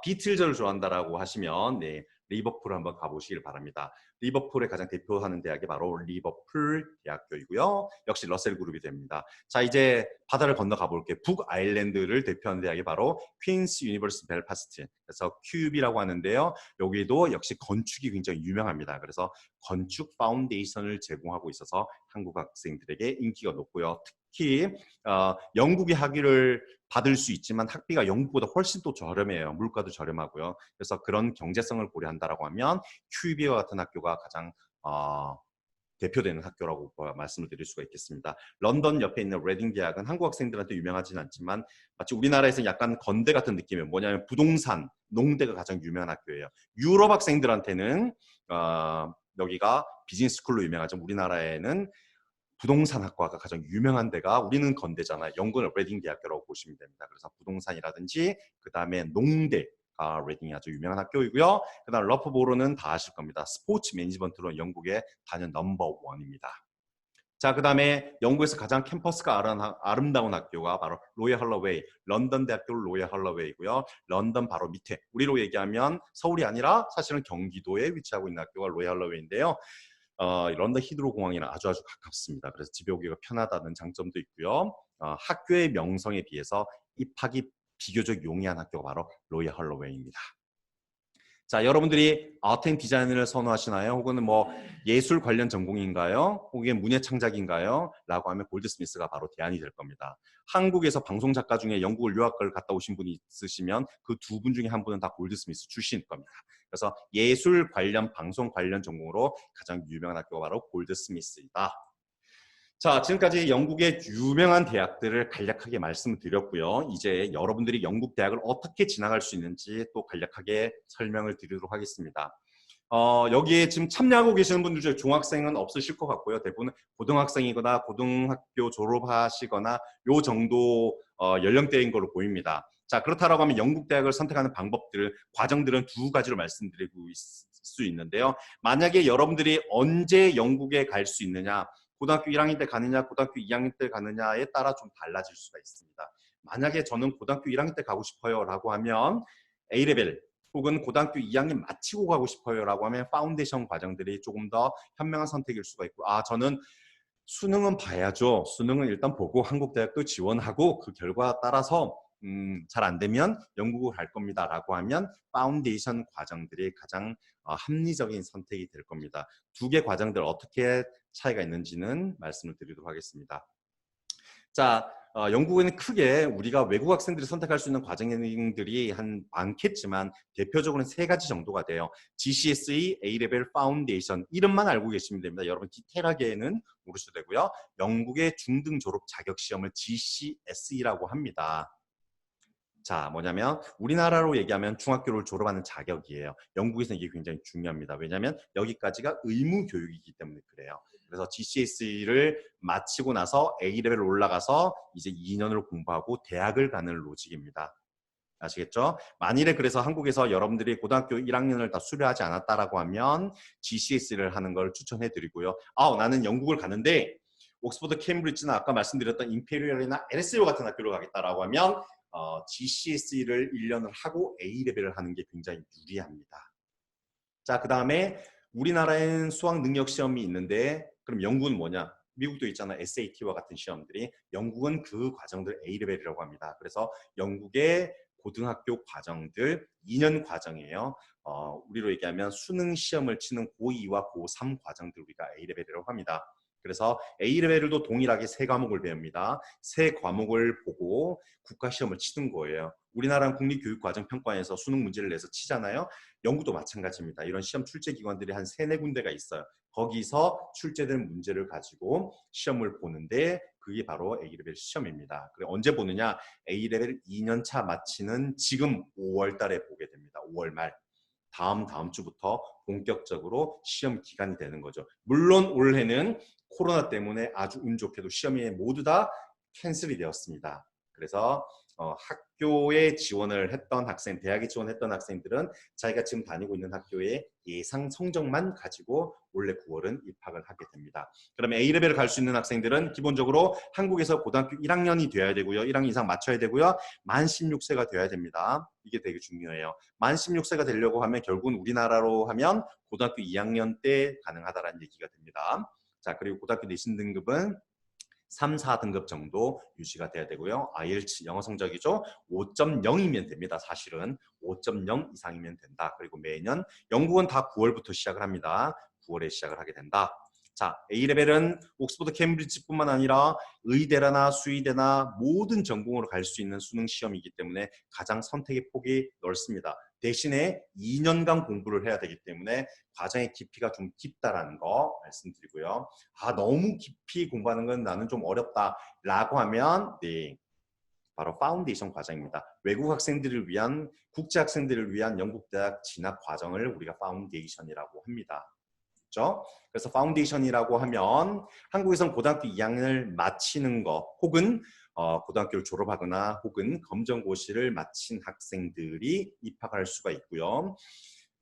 비틀즈를 좋아한다라고 하시면 네, 리버풀 한번 가보시길 바랍니다. 리버풀의 가장 대표하는 대학이 바로 리버풀 대학교이고요. 역시 러셀 그룹이 됩니다. 자, 이제 바다를 건너가 볼게요. 북아일랜드를 대표하는 대학이 바로 퀸스 유니버시티 벨파스트. 그래서 큐비라고 하는데요. 여기도 역시 건축이 굉장히 유명합니다. 그래서 건축 파운데이션을 제공하고 있어서 한국 학생들에게 인기가 높고요. 특히 영국의 학위를 받을 수 있지만 학비가 영국보다 훨씬 또 저렴해요. 물가도 저렴하고요. 그래서 그런 경제성을 고려한다라고 하면 QUB와 같은 학교가 가장 대표되는 학교라고 말씀을 드릴 수가 있겠습니다. 런던 옆에 있는 레딩 대학은 한국 학생들한테 유명하진 않지만 마치 우리나라에서 약간 건대 같은 느낌이에요. 뭐냐면 부동산, 농대가 가장 유명한 학교예요. 유럽 학생들한테는 여기가 비즈니스 스쿨로 유명하죠. 우리나라에는 부동산 학과가 가장 유명한 데가 우리는 건대잖아요. 영국은 레딩 대학교라고 보시면 됩니다. 그래서 부동산이라든지 그 다음에 농대 레딩이 아주 유명한 학교이고요. 그 다음 러프보로는 다 아실 겁니다. 스포츠 매니지먼트로 영국의 단연 넘버1입니다. 자, 그 다음에 영국에서 가장 캠퍼스가 아름다운 학교가 바로 로열 헐러웨이, 런던 대학교 로열 헐러웨이고요. 런던 바로 밑에, 우리로 얘기하면 서울이 아니라 사실은 경기도에 위치하고 있는 학교가 로열 헐러웨이인데요. 런던 히드로 공항이랑 아주 가깝습니다. 그래서 집에 오기가 편하다는 장점도 있고요. 학교의 명성에 비해서 입학이 비교적 용이한 학교가 바로 로열 헐러웨이입니다. 자, 여러분들이 아트 앤 디자인을 선호하시나요? 혹은 뭐 예술 관련 전공인가요? 혹은 문예 창작인가요? 라고 하면 골드스미스가 바로 대안이 될 겁니다. 한국에서 방송 작가 중에 영국을 유학을 갔다 오신 분이 있으시면 그 두 분 중에 한 분은 다 골드스미스 출신일 겁니다. 그래서 예술 관련, 방송 관련 전공으로 가장 유명한 학교가 바로 골드스미스이다. 자, 지금까지 영국의 유명한 대학들을 간략하게 말씀을 드렸고요. 이제 여러분들이 영국 대학을 어떻게 진학할 수 있는지 또 간략하게 설명을 드리도록 하겠습니다. 여기에 지금 참여하고 계시는 분들 중에 중학생은 없으실 것 같고요. 대부분 고등학생이거나 고등학교 졸업하시거나 요 정도 연령대인 걸로 보입니다. 자, 그렇다라고 하면 영국 대학을 선택하는 방법들, 과정들은 두 가지로 말씀드리고 있을 수 있는데요. 만약에 여러분들이 언제 영국에 갈 수 있느냐, 고등학교 1학년 때 가느냐, 고등학교 2학년 때 가느냐에 따라 좀 달라질 수가 있습니다. 만약에 저는 고등학교 1학년 때 가고 싶어요 라고 하면 A레벨 혹은 고등학교 2학년 마치고 가고 싶어요 라고 하면 파운데이션 과정들이 조금 더 현명한 선택일 수가 있고, 저는 수능은 봐야죠. 수능은 일단 보고 한국 대학도 지원하고 그 결과 따라서 잘 안 되면 영국을 갈 겁니다 라고 하면 파운데이션 과정들이 가장 합리적인 선택이 될 겁니다. 두 개 과정들 어떻게 차이가 있는지는 말씀을 드리도록 하겠습니다. 자, 영국에는 크게 우리가 외국 학생들이 선택할 수 있는 과정들이 많겠지만 대표적으로는 세 가지 정도가 돼요. GCSE, A-레벨, 파운데이션 이름만 알고 계시면 됩니다. 여러분 디테일하게는 모르셔도 되고요. 영국의 중등 졸업 자격 시험을 GCSE라고 합니다. 자, 뭐냐면 우리나라로 얘기하면 중학교를 졸업하는 자격이에요. 영국에서는 이게 굉장히 중요합니다. 왜냐하면 여기까지가 의무 교육이기 때문에 그래요. 그래서 GCSE를 마치고 나서 A레벨로 올라가서 이제 2년을 공부하고 대학을 가는 로직입니다. 아시겠죠? 만일에 그래서 한국에서 여러분들이 고등학교 1학년을 다 수료하지 않았다라고 하면 GCSE를 하는 걸 추천해 드리고요. 나는 영국을 가는데 옥스퍼드, 케임브리지나 아까 말씀드렸던 임페리얼이나 LSU 같은 학교를 가겠다라고 하면 GCSE를 1년을 하고 A레벨을 하는 게 굉장히 유리합니다. 자, 그 다음에 우리나라엔 수학 능력 시험이 있는데 그럼 영국은 뭐냐? 미국도 있잖아. SAT와 같은 시험들이. 영국은 그 과정들 A레벨이라고 합니다. 그래서 영국의 고등학교 과정들 2년 과정이에요. 우리로 얘기하면 수능 시험을 치는 고2와 고3 과정들 우리가 A레벨이라고 합니다. 그래서 A레벨도 동일하게 세 과목을 배웁니다. 세 과목을 보고 국가시험을 치는 거예요. 우리나라는 국립교육과정평가원에서 수능 문제를 내서 치잖아요. 영국도 마찬가지입니다. 이런 시험 출제 기관들이 한 3-4군데가 있어요. 거기서 출제된 문제를 가지고 시험을 보는데 그게 바로 A레벨 시험입니다. 그래 언제 보느냐? A레벨 2년차 마치는 지금 5월 달에 보게 됩니다. 5월 말. 다음 주부터 본격적으로 시험 기간이 되는 거죠. 물론 올해는 코로나 때문에 아주 운 좋게도 시험이 모두 다 캔슬이 되었습니다. 그래서 학교에 지원을 했던 학생, 대학에 지원했던 학생들은 자기가 지금 다니고 있는 학교의 예상 성적만 가지고 올해 9월은 입학을 하게 됩니다. 그러면 A레벨을 갈 수 있는 학생들은 기본적으로 한국에서 고등학교 1학년이 돼야 되고요. 1학년 이상 맞춰야 되고요. 만 16세가 돼야 됩니다. 이게 되게 중요해요. 만 16세가 되려고 하면 결국은 우리나라로 하면 고등학교 2학년 때 가능하다라는 얘기가 됩니다. 자, 그리고 고등학교 내신 등급은 3, 4등급 정도 유지가 돼야 되고요. IELTS 영어 성적이죠. 5.0이면 됩니다. 사실은 5.0 이상이면 된다. 그리고 매년 영국은 다 9월부터 시작을 합니다. 9월에 시작을 하게 된다. 자, A레벨은 옥스퍼드, 케임브리지뿐만 아니라 의대나 수의대나 모든 전공으로 갈 수 있는 수능 시험이기 때문에 가장 선택의 폭이 넓습니다. 대신에 2년간 공부를 해야 되기 때문에 과정의 깊이가 좀 깊다라는 거 말씀드리고요. 아, 너무 깊이 공부하는 건 나는 좀 어렵다라고 하면 네, 바로 파운데이션 과정입니다. 외국 학생들을 위한, 국제 학생들을 위한 영국 대학 진학 과정을 우리가 파운데이션이라고 합니다. 그렇죠? 그래서 파운데이션이라고 하면 한국에서는 고등학교 2학년을 마치는 거 혹은 고등학교를 졸업하거나 혹은 검정고시를 마친 학생들이 입학할 수가 있고요.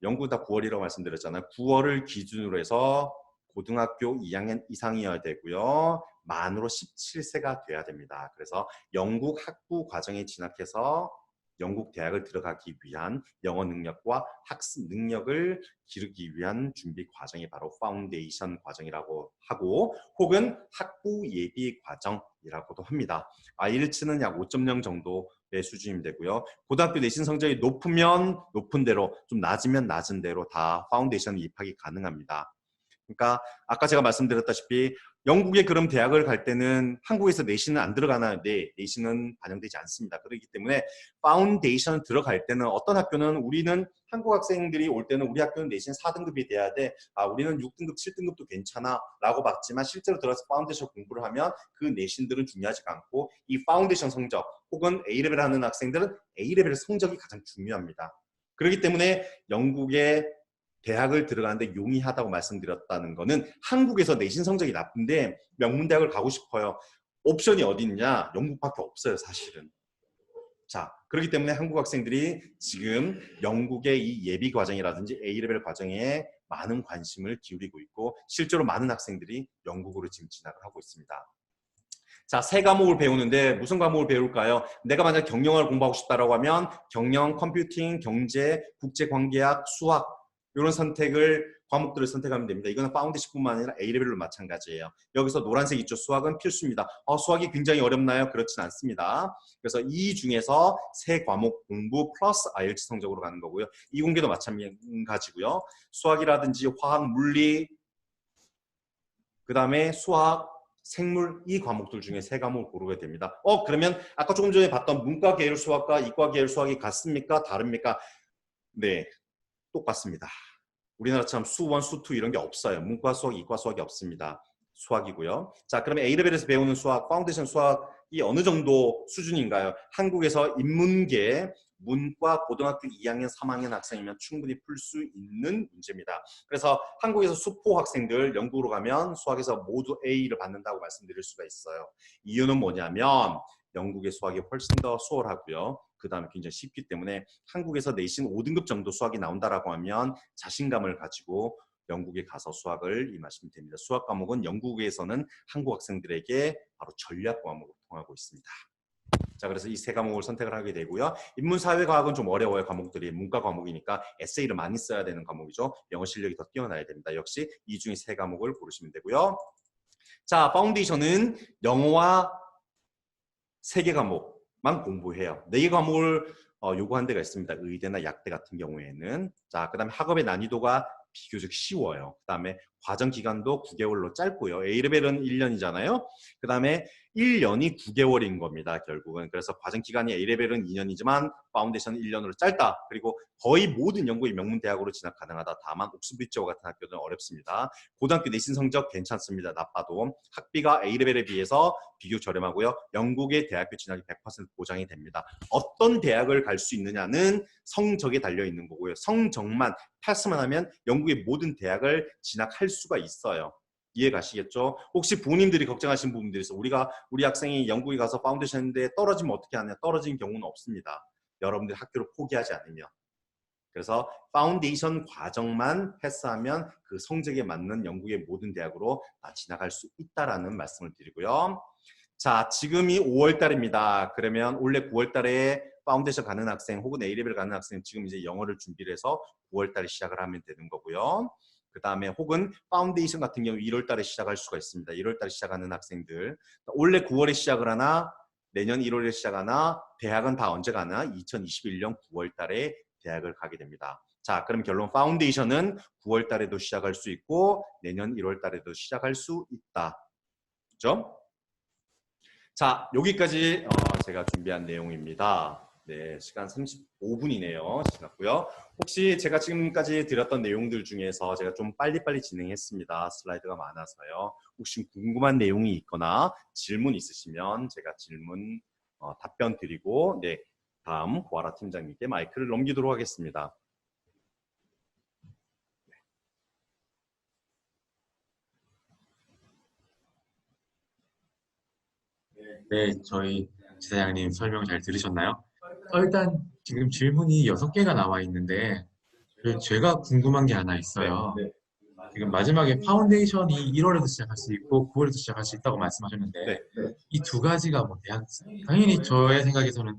영국은 다 9월이라고 말씀드렸잖아요. 9월을 기준으로 해서 고등학교 2학년 이상이어야 되고요. 만으로 17세가 돼야 됩니다. 그래서 영국 학부 과정에 진학해서 영국 대학을 들어가기 위한 영어 능력과 학습 능력을 기르기 위한 준비 과정이 바로 파운데이션 과정이라고 하고 혹은 학부 예비 과정이라고도 합니다. IELTS는 약 5.0 정도의 수준이 되고요. 고등학교 내신 성적이 높으면 높은 대로 좀 낮으면 낮은 대로 다 파운데이션 입학이 가능합니다. 그러니까 아까 제가 말씀드렸다시피 영국에 그럼 대학을 갈 때는 한국에서 내신은 안 들어가나요? 네, 내신은 반영되지 않습니다. 그렇기 때문에 파운데이션 들어갈 때는 어떤 학교는 우리는 한국 학생들이 올 때는 우리 학교는 내신 4등급이 돼야 돼. 아, 우리는 6등급, 7등급도 괜찮아 라고 봤지만 실제로 들어가서 파운데이션 공부를 하면 그 내신들은 중요하지가 않고 이 파운데이션 성적 혹은 A레벨 하는 학생들은 A레벨 성적이 가장 중요합니다. 그렇기 때문에 영국의 대학을 들어가는데 용이하다고 말씀드렸다는 거는 한국에서 내신 성적이 나쁜데 명문대학을 가고 싶어요. 옵션이 어디 있냐? 영국밖에 없어요, 사실은. 자, 그렇기 때문에 한국 학생들이 지금 영국의 이 예비 과정이라든지 A레벨 과정에 많은 관심을 기울이고 있고 실제로 많은 학생들이 영국으로 지금 진학을 하고 있습니다. 자, 세 과목을 배우는데 무슨 과목을 배울까요? 내가 만약 경영을 공부하고 싶다라고 하면 경영, 컴퓨팅, 경제, 국제관계학, 수학 이런 과목들을 선택하면 됩니다. 이거는 파운데이션뿐만 아니라 A레벨로 마찬가지예요. 여기서 노란색 있죠. 수학은 필수입니다. 수학이 굉장히 어렵나요? 그렇진 않습니다. 그래서 이 중에서 세 과목 공부 플러스 IELTS 성적으로 가는 거고요. 이공계도 마찬가지고요. 수학이라든지 화학, 물리, 그 다음에 수학, 생물 이 과목들 중에 세 과목을 고르게 됩니다. 그러면 아까 조금 전에 봤던 문과 계열 수학과 이과 계열 수학이 같습니까? 다릅니까? 네, 똑같습니다. 우리나라처럼 수1, 수2 이런 게 없어요. 문과 수학, 이과 수학이 없습니다. 수학이고요. 자, 그러면 A레벨에서 배우는 수학, 파운데이션 수학이 어느 정도 수준인가요? 한국에서 인문계, 문과 고등학교 2학년, 3학년 학생이면 충분히 풀 수 있는 문제입니다. 그래서 한국에서 수포 학생들 영국으로 가면 수학에서 모두 A를 받는다고 말씀드릴 수가 있어요. 이유는 뭐냐면 영국의 수학이 훨씬 더 수월하고요. 그 다음에 굉장히 쉽기 때문에 한국에서 내신 5등급 정도 수학이 나온다라고 하면 자신감을 가지고 영국에 가서 수학을 임하시면 됩니다. 수학 과목은 영국에서는 한국 학생들에게 바로 전략 과목으로 통하고 있습니다. 자, 그래서 이 세 과목을 선택을 하게 되고요. 인문사회과학은 좀 어려워요. 과목들이 문과 과목이니까 에세이를 많이 써야 되는 과목이죠. 영어 실력이 더 뛰어나야 됩니다. 역시 이 중에 세 과목을 고르시면 되고요. 자, 파운데이션은 영어와 3개 과목만 공부해요. 4개 과목을 요구한 데가 있습니다. 의대나 약대 같은 경우에는. 자, 그 다음에 학업의 난이도가 비교적 쉬워요. 그 다음에 과정 기간도 9개월로 짧고요. A레벨은 1년이잖아요. 그 다음에 1년이 9개월인 겁니다. 결국은. 그래서 과정 기간이 A레벨은 2년이지만 파운데이션은 1년으로 짧다. 그리고 거의 모든 영국의 명문대학으로 진학 가능하다. 다만 옥스브리지와 같은 학교는 어렵습니다. 고등학교 내신 성적 괜찮습니다. 나빠도. 학비가 A레벨에 비해서 비교적 저렴하고요. 영국의 대학교 진학이 100% 보장이 됩니다. 어떤 대학을 갈 수 있느냐는 성적에 달려있는 거고요. 성적만 패스만 하면 영국의 모든 대학을 진학할 수가 있어요. 이해 가시겠죠? 혹시 부모님들이 걱정하시는 부분들이 있어. 우리 학생이 영국에 가서 파운데이션인데 떨어지면 어떻게 하냐? 떨어진 경우는 없습니다. 여러분들 학교를 포기하지 않으면. 그래서 파운데이션 과정만 패스하면 그 성적에 맞는 영국의 모든 대학으로 진학할 수 있다라는 말씀을 드리고요. 자, 지금이 5월 달입니다. 그러면 원래 9월 달에 파운데이션 가는 학생 혹은 A레벨 가는 학생 지금 이제 영어를 준비를 해서 9월 달에 시작을 하면 되는 거고요. 그 다음에 혹은 파운데이션 같은 경우 1월 달에 시작할 수가 있습니다. 1월 달에 시작하는 학생들. 원래 9월에 시작을 하나 내년 1월에 시작하나 대학은 다 언제 가나 2021년 9월 달에 대학을 가게 됩니다. 자, 그럼 결론 파운데이션은 9월 달에도 시작할 수 있고 내년 1월 달에도 시작할 수 있다. 그렇죠? 자, 여기까지 제가 준비한 내용입니다. 네, 시간 35분이네요. 지났고요. 혹시 제가 지금까지 드렸던 내용들 중에서 제가 좀 빨리빨리 진행했습니다. 슬라이드가 많아서요. 혹시 궁금한 내용이 있거나 질문 있으시면 제가 질문 답변 드리고 네, 다음 보아라 팀장님께 마이크를 넘기도록 하겠습니다. 네, 저희 지사장님 설명 잘 들으셨나요? 일단 지금 질문이 6개가 나와 있는데 제가 궁금한 게 하나 있어요. 지금 마지막에 파운데이션이 1월에도 시작할 수 있고 9월에도 시작할 수 있다고 말씀하셨는데 네. 이 두 가지가 뭐 대학 당연히 저의 생각에서는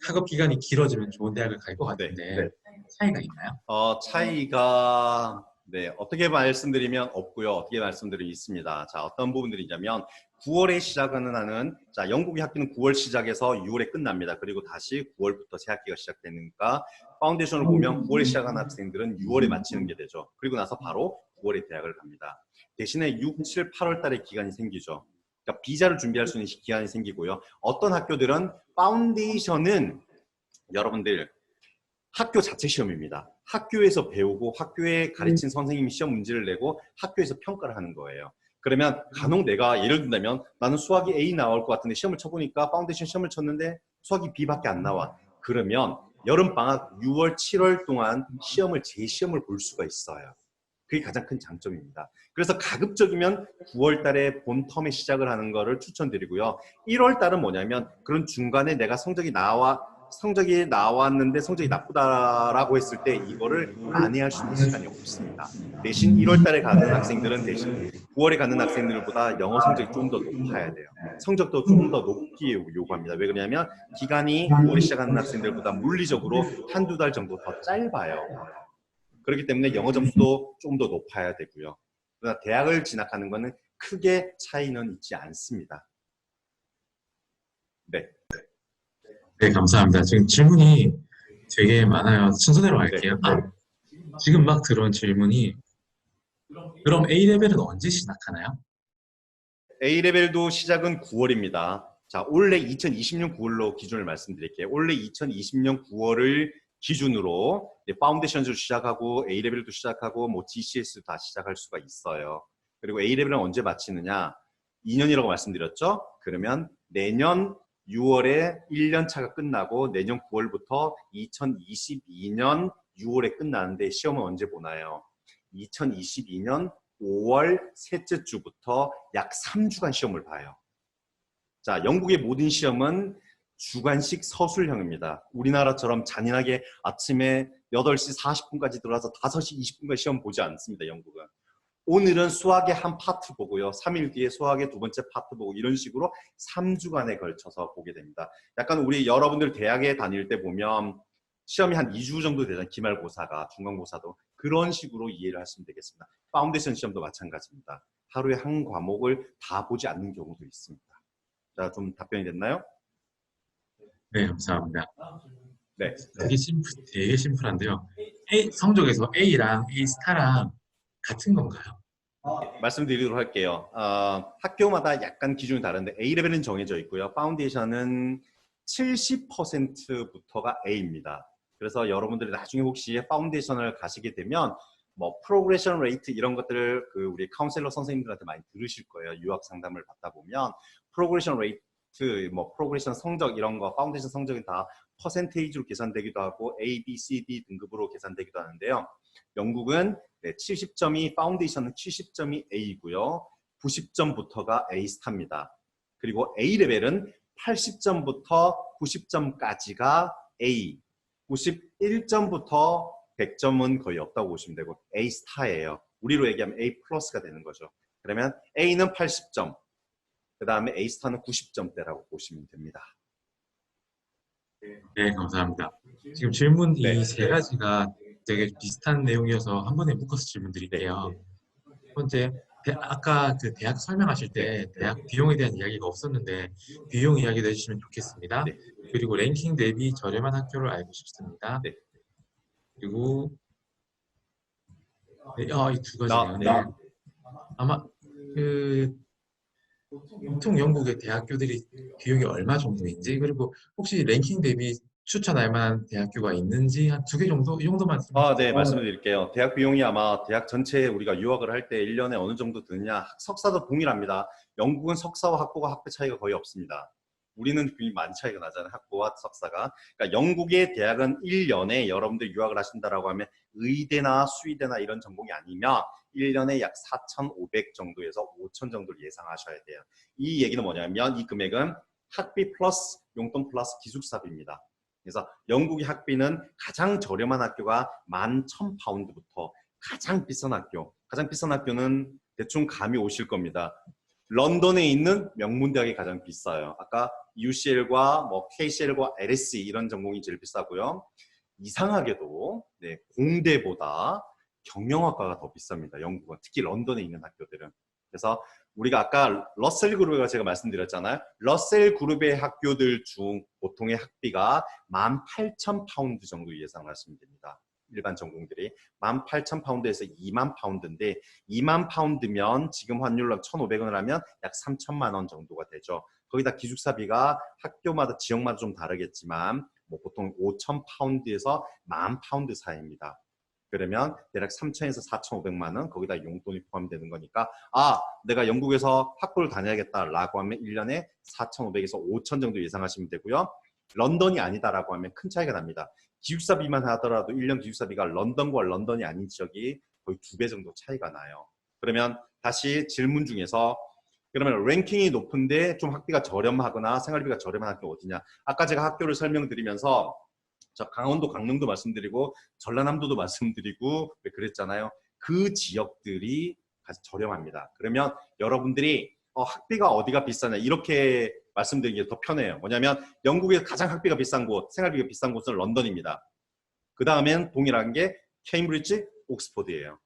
학업 기간이 길어지면 좋은 대학을 갈 것 같은데 차이가 있나요? 차이가 네, 어떻게 말씀드리면 없고요. 어떻게 말씀드리면 있습니다. 자, 어떤 부분들이냐면 9월에 시작하는 하는 자, 영국의 학기는 9월 시작해서 6월에 끝납니다. 그리고 다시 9월부터 새 학기가 시작되니까 파운데이션을 보면 9월에 시작하는 학생들은 6월에 마치는 게 되죠. 그리고 나서 바로 9월에 대학을 갑니다. 대신에 6, 7, 8월 달에 기간이 생기죠. 그러니까 비자를 준비할 수 있는 기간이 생기고요. 어떤 학교들은 파운데이션은 여러분들 학교 자체 시험입니다. 학교에서 배우고 학교에 가르친 선생님이 시험 문제를 내고 학교에서 평가를 하는 거예요. 그러면 간혹 내가 예를 든다면 나는 수학이 A 나올 것 같은데 시험을 쳐보니까 파운데이션 시험을 쳤는데 수학이 B밖에 안 나와. 그러면 여름방학 6월, 7월 동안 시험을 재시험을 볼 수가 있어요. 그게 가장 큰 장점입니다. 그래서 가급적이면 9월 달에 본 텀에 시작을 하는 거를 추천드리고요. 1월 달은 뭐냐면 그런 중간에 내가 성적이 나왔는데 성적이 나쁘다라고 했을 때 이거를 만회할 수 있는 시간이 없습니다. 대신 1월 달에 가는 학생들은 대신 9월에 가는 학생들보다 영어 성적이 좀 더 높아야 돼요. 성적도 좀 더 높게 요구합니다. 왜 그러냐면 기간이 9월에 시작하는 학생들보다 물리적으로 한두 달 정도 더 짧아요. 그렇기 때문에 영어 점수도 좀 더 높아야 되고요. 그러나 대학을 진학하는 것은 크게 차이는 있지 않습니다. 네. 네, 감사합니다. 지금 질문이 되게 많아요. 순서대로 할게요. 지금 막 들어온 질문이 그럼 A레벨은 언제 시작하나요? A레벨도 시작은 9월입니다. 자, 올해 2020년 9월로 기준을 말씀드릴게요. 올해 2020년 9월을 기준으로 파운데이션도 시작하고 A레벨도 시작하고 뭐 GCS도 다 시작할 수가 있어요. 그리고 A레벨은 언제 마치느냐? 2년이라고 말씀드렸죠? 그러면 내년 6월에 1년 차가 끝나고 내년 9월부터 2022년 6월에 끝나는데 시험은 언제 보나요? 2022년 5월 셋째 주부터 약 3주간 시험을 봐요. 자, 영국의 모든 시험은 주간식 서술형입니다. 우리나라처럼 잔인하게 아침에 8시 40분까지 들어와서 5시 20분까지 시험 보지 않습니다. 영국은. 오늘은 수학의 한 파트 보고요. 3일 뒤에 수학의 두 번째 파트 보고 이런 식으로 3주간에 걸쳐서 보게 됩니다. 약간 우리 여러분들 대학에 다닐 때 보면 시험이 한 2주 정도 되잖아요. 기말고사가, 중간고사도. 그런 식으로 이해를 하시면 되겠습니다. 파운데이션 시험도 마찬가지입니다. 하루에 한 과목을 다 보지 않는 경우도 있습니다. 자, 좀 답변이 됐나요? 네, 감사합니다. 네. 되게 심플한데요. 성적에서 A랑 A 스타랑 같은 건가요? 말씀드리도록 할게요. 학교마다 약간 기준이 다른데 A레벨은 정해져 있고요. 파운데이션은 70%부터가 A입니다. 그래서 여러분들이 나중에 혹시 파운데이션을 가시게 되면 뭐 프로그레션 레이트 이런 것들을 우리 카운셀러 선생님들한테 많이 들으실 거예요. 유학 상담을 받다 보면 프로그레션 레이트, 뭐 프로그레션 성적 이런 거, 파운데이션 성적이 다 퍼센테이지로 계산되기도 하고 A, B, C, D 등급으로 계산되기도 하는데요. 영국은 70점이 파운데이션은 70점이 A이고요. 90점부터가 A 스타입니다. 그리고 A 레벨은 80점부터 90점까지가 A, 91점부터 100점은 거의 없다고 보시면 되고 A 스타예요. 우리로 얘기하면 A 플러스가 되는 거죠. 그러면 A는 80점, 그 다음에 A 스타는 90점대라고 보시면 됩니다. 네, 감사합니다. 지금 질문 네. 이 세 가지가 되게 비슷한 내용이어서 한 번에 묶어서 질문 드릴게요. 첫 번째, 아까 그 대학 설명하실 때 대학 비용에 대한 이야기가 없었는데 비용 이야기도 해주시면 좋겠습니다. 네. 그리고 랭킹 대비 저렴한 학교를 알고 싶습니다. 네. 그리고 이 두 가지네요. 네. 아마 보통 영국의 대학교들이 비용이 얼마 정도인지 그리고 혹시 랭킹 대비 추천할 만한 대학교가 있는지 한 두 개 정도? 이 정도만 네, 말씀을 드릴게요. 대학 비용이 아마 대학 전체에 우리가 유학을 할 때 1년에 어느 정도 드느냐, 석사도 동일합니다. 영국은 석사와 학부가 학비 차이가 거의 없습니다. 우리는 굉장히 많이 차이가 나잖아요. 학부와 석사가. 그러니까 영국의 대학은 1년에 여러분들 유학을 하신다라고 하면 의대나 수의대나 이런 전공이 아니면 1년에 약 4,500 정도에서 5,000 정도를 예상하셔야 돼요. 이 얘기는 뭐냐면 이 금액은 학비 플러스 용돈 플러스 기숙사비입니다. 그래서 영국의 학비는 가장 저렴한 학교가 11,000파운드부터 가장 비싼 학교는 대충 감이 오실 겁니다. 런던에 있는 명문대학이 가장 비싸요. 아까 UCL과 뭐 KCL과 LSE 이런 전공이 제일 비싸고요. 이상하게도 네, 공대보다 경영학과가 더 비쌉니다. 영국은 특히 런던에 있는 학교들은. 그래서 우리가 아까 러셀 그룹에 제가 말씀드렸잖아요. 러셀 그룹의 학교들 중 보통의 학비가 18,000파운드 정도 예상하시면 됩니다. 일반 전공들이 18,000파운드에서 2만 파운드인데 2만 파운드면 지금 환율로 1,500원을 하면 약 3천만 원 정도가 되죠. 거기다 기숙사비가 학교마다 지역마다 좀 다르겠지만 뭐 보통 5,000파운드에서 10,000파운드 사이입니다. 그러면 대략 3,000에서 4,500만 원 거기다 용돈이 포함되는 거니까 내가 영국에서 학교를 다녀야겠다라고 하면 1년에 4,500에서 5,000 정도 예상하시면 되고요. 런던이 아니다라고 하면 큰 차이가 납니다. 기숙사비만 하더라도 1년 기숙사비가 런던과 런던이 아닌 지역이 거의 2배 정도 차이가 나요. 그러면 다시 질문 중에서 그러면 랭킹이 높은데 좀 학비가 저렴하거나 생활비가 저렴한 학교 어디냐? 아까 제가 학교를 설명드리면서 저 강원도, 강릉도 말씀드리고 전라남도도 말씀드리고 그랬잖아요. 그 지역들이 가장 저렴합니다. 그러면 여러분들이 학비가 어디가 비싸냐 이렇게 말씀드리는 게 더 편해요. 뭐냐면 영국의 가장 학비가 비싼 곳, 생활비가 비싼 곳은 런던입니다. 그 다음엔 동일한 게 케임브리지, 옥스퍼드예요.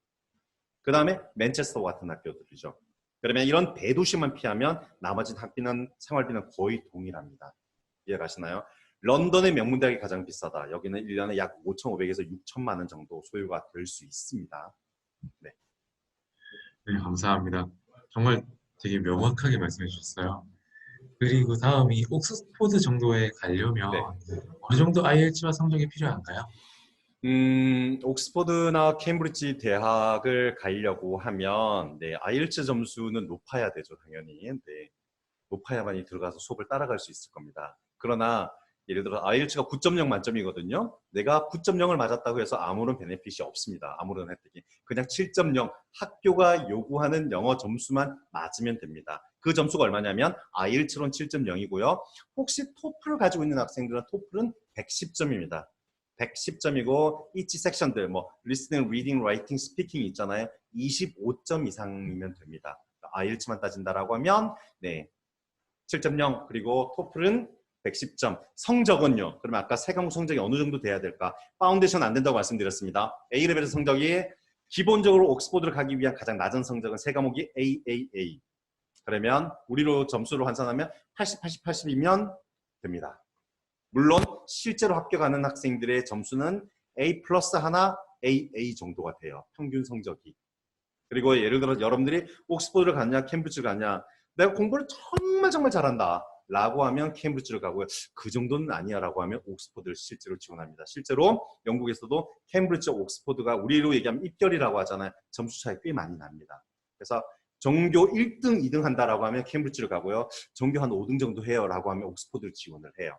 그 다음에 맨체스터 같은 학교들이죠. 그러면 이런 대도시만 피하면 나머지 학비는 생활비는 거의 동일합니다. 이해가시나요? 런던의 명문대학이 가장 비싸다. 여기는 1년에 약 5,500에서 6천만 원 정도 소요가 될 수 있습니다. 네. 네, 감사합니다. 정말 되게 명확하게 말씀해 주셨어요. 그리고 다음이 옥스포드 정도에 가려면 네. 어느 정도 IELTS와 성적이 필요한가요? 옥스퍼드나 케임브리지 대학을 가려고 하면 네, IELTS 점수는 높아야 되죠, 당연히. 네. 높아야만이 들어가서 수업을 따라갈 수 있을 겁니다. 그러나 예를 들어 IELTS가 9.0 만점이거든요. 내가 9.0을 맞았다고 해서 아무런 베네핏이 없습니다. 아무런 혜택이. 그냥 7.0 학교가 요구하는 영어 점수만 맞으면 됩니다. 그 점수가 얼마냐면 IELTS로는 7.0이고요. 혹시 토플을 가지고 있는 학생들은 토플은 110점입니다. 110점이고 이치 섹션들 뭐 listening, reading, writing, speaking 있잖아요. 25점 이상이면 됩니다. IELTS만 따진다라고 하면 네. 7.0 그리고 토플은 110점. 성적은요. 그러면 아까 세 과목 성적이 어느 정도 돼야 될까? 파운데이션 안 된다고 말씀드렸습니다. A레벨의 성적이 기본적으로 옥스포드를 가기 위한 가장 낮은 성적은 세 과목이 AAA. 그러면 우리로 점수를 환산하면 80, 80, 80이면 됩니다. 물론 실제로 합격하는 학생들의 점수는 A 플러스 하나 AA 정도가 돼요. 평균 성적이. 그리고 예를 들어 여러분들이 옥스포드를 갔냐 캠브리지를 갔냐 내가 공부를 정말 잘한다 라고 하면 캠브리지를 가고요. 그 정도는 아니야 라고 하면 옥스포드를 실제로 지원합니다. 실제로 영국에서도 캠브리지, 옥스포드가 우리로 얘기하면 입결이라고 하잖아요. 점수 차이 꽤 많이 납니다. 그래서 전교 1등, 2등 한다라고 하면 캠브리지를 가고요. 전교 한 5등 정도 해요 라고 하면 옥스포드를 지원을 해요.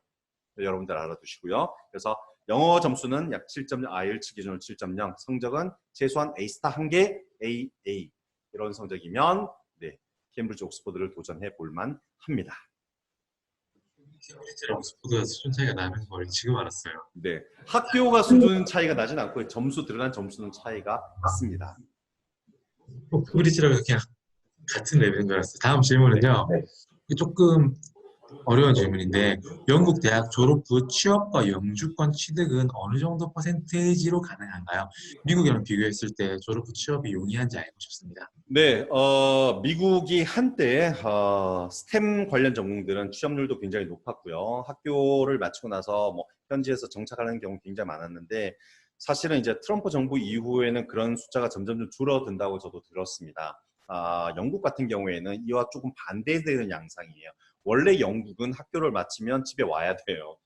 여러분들 알아두시고요. 그래서 영어 점수는 약 7.0, IELTS 기준으로 7.0, 성적은 최소한 A스타 1개, AA 이런 성적이면 네, 캠브리지 옥스포드를 도전해 볼만 합니다. 옥스포드가 수준 차이가 나는 걸 지금 알았어요. 네, 학교가 수준 차이가 나진 않고 점수 들어간 점수는 차이가 있습니다. 캠브리지랑 그냥 같은 레벨인 줄 알았어요. 다음 질문은요. 조금 어려운 질문인데 영국 대학 졸업 후 취업과 영주권 취득은 어느 정도 퍼센테이지로 가능한가요? 미국이랑 비교했을 때 졸업 후 취업이 용이한지 알고 싶습니다. 네, 미국이 한때 스템 관련 전공들은 취업률도 굉장히 높았고요. 학교를 마치고 나서 뭐 현지에서 정착하는 경우 굉장히 많았는데 사실은 이제 트럼프 정부 이후에는 그런 숫자가 점점 줄어든다고 저도 들었습니다. 영국 같은 경우에는 이와 조금 반대되는 양상이에요. 원래 영국은 학교를 마치면 집에 와야 돼요.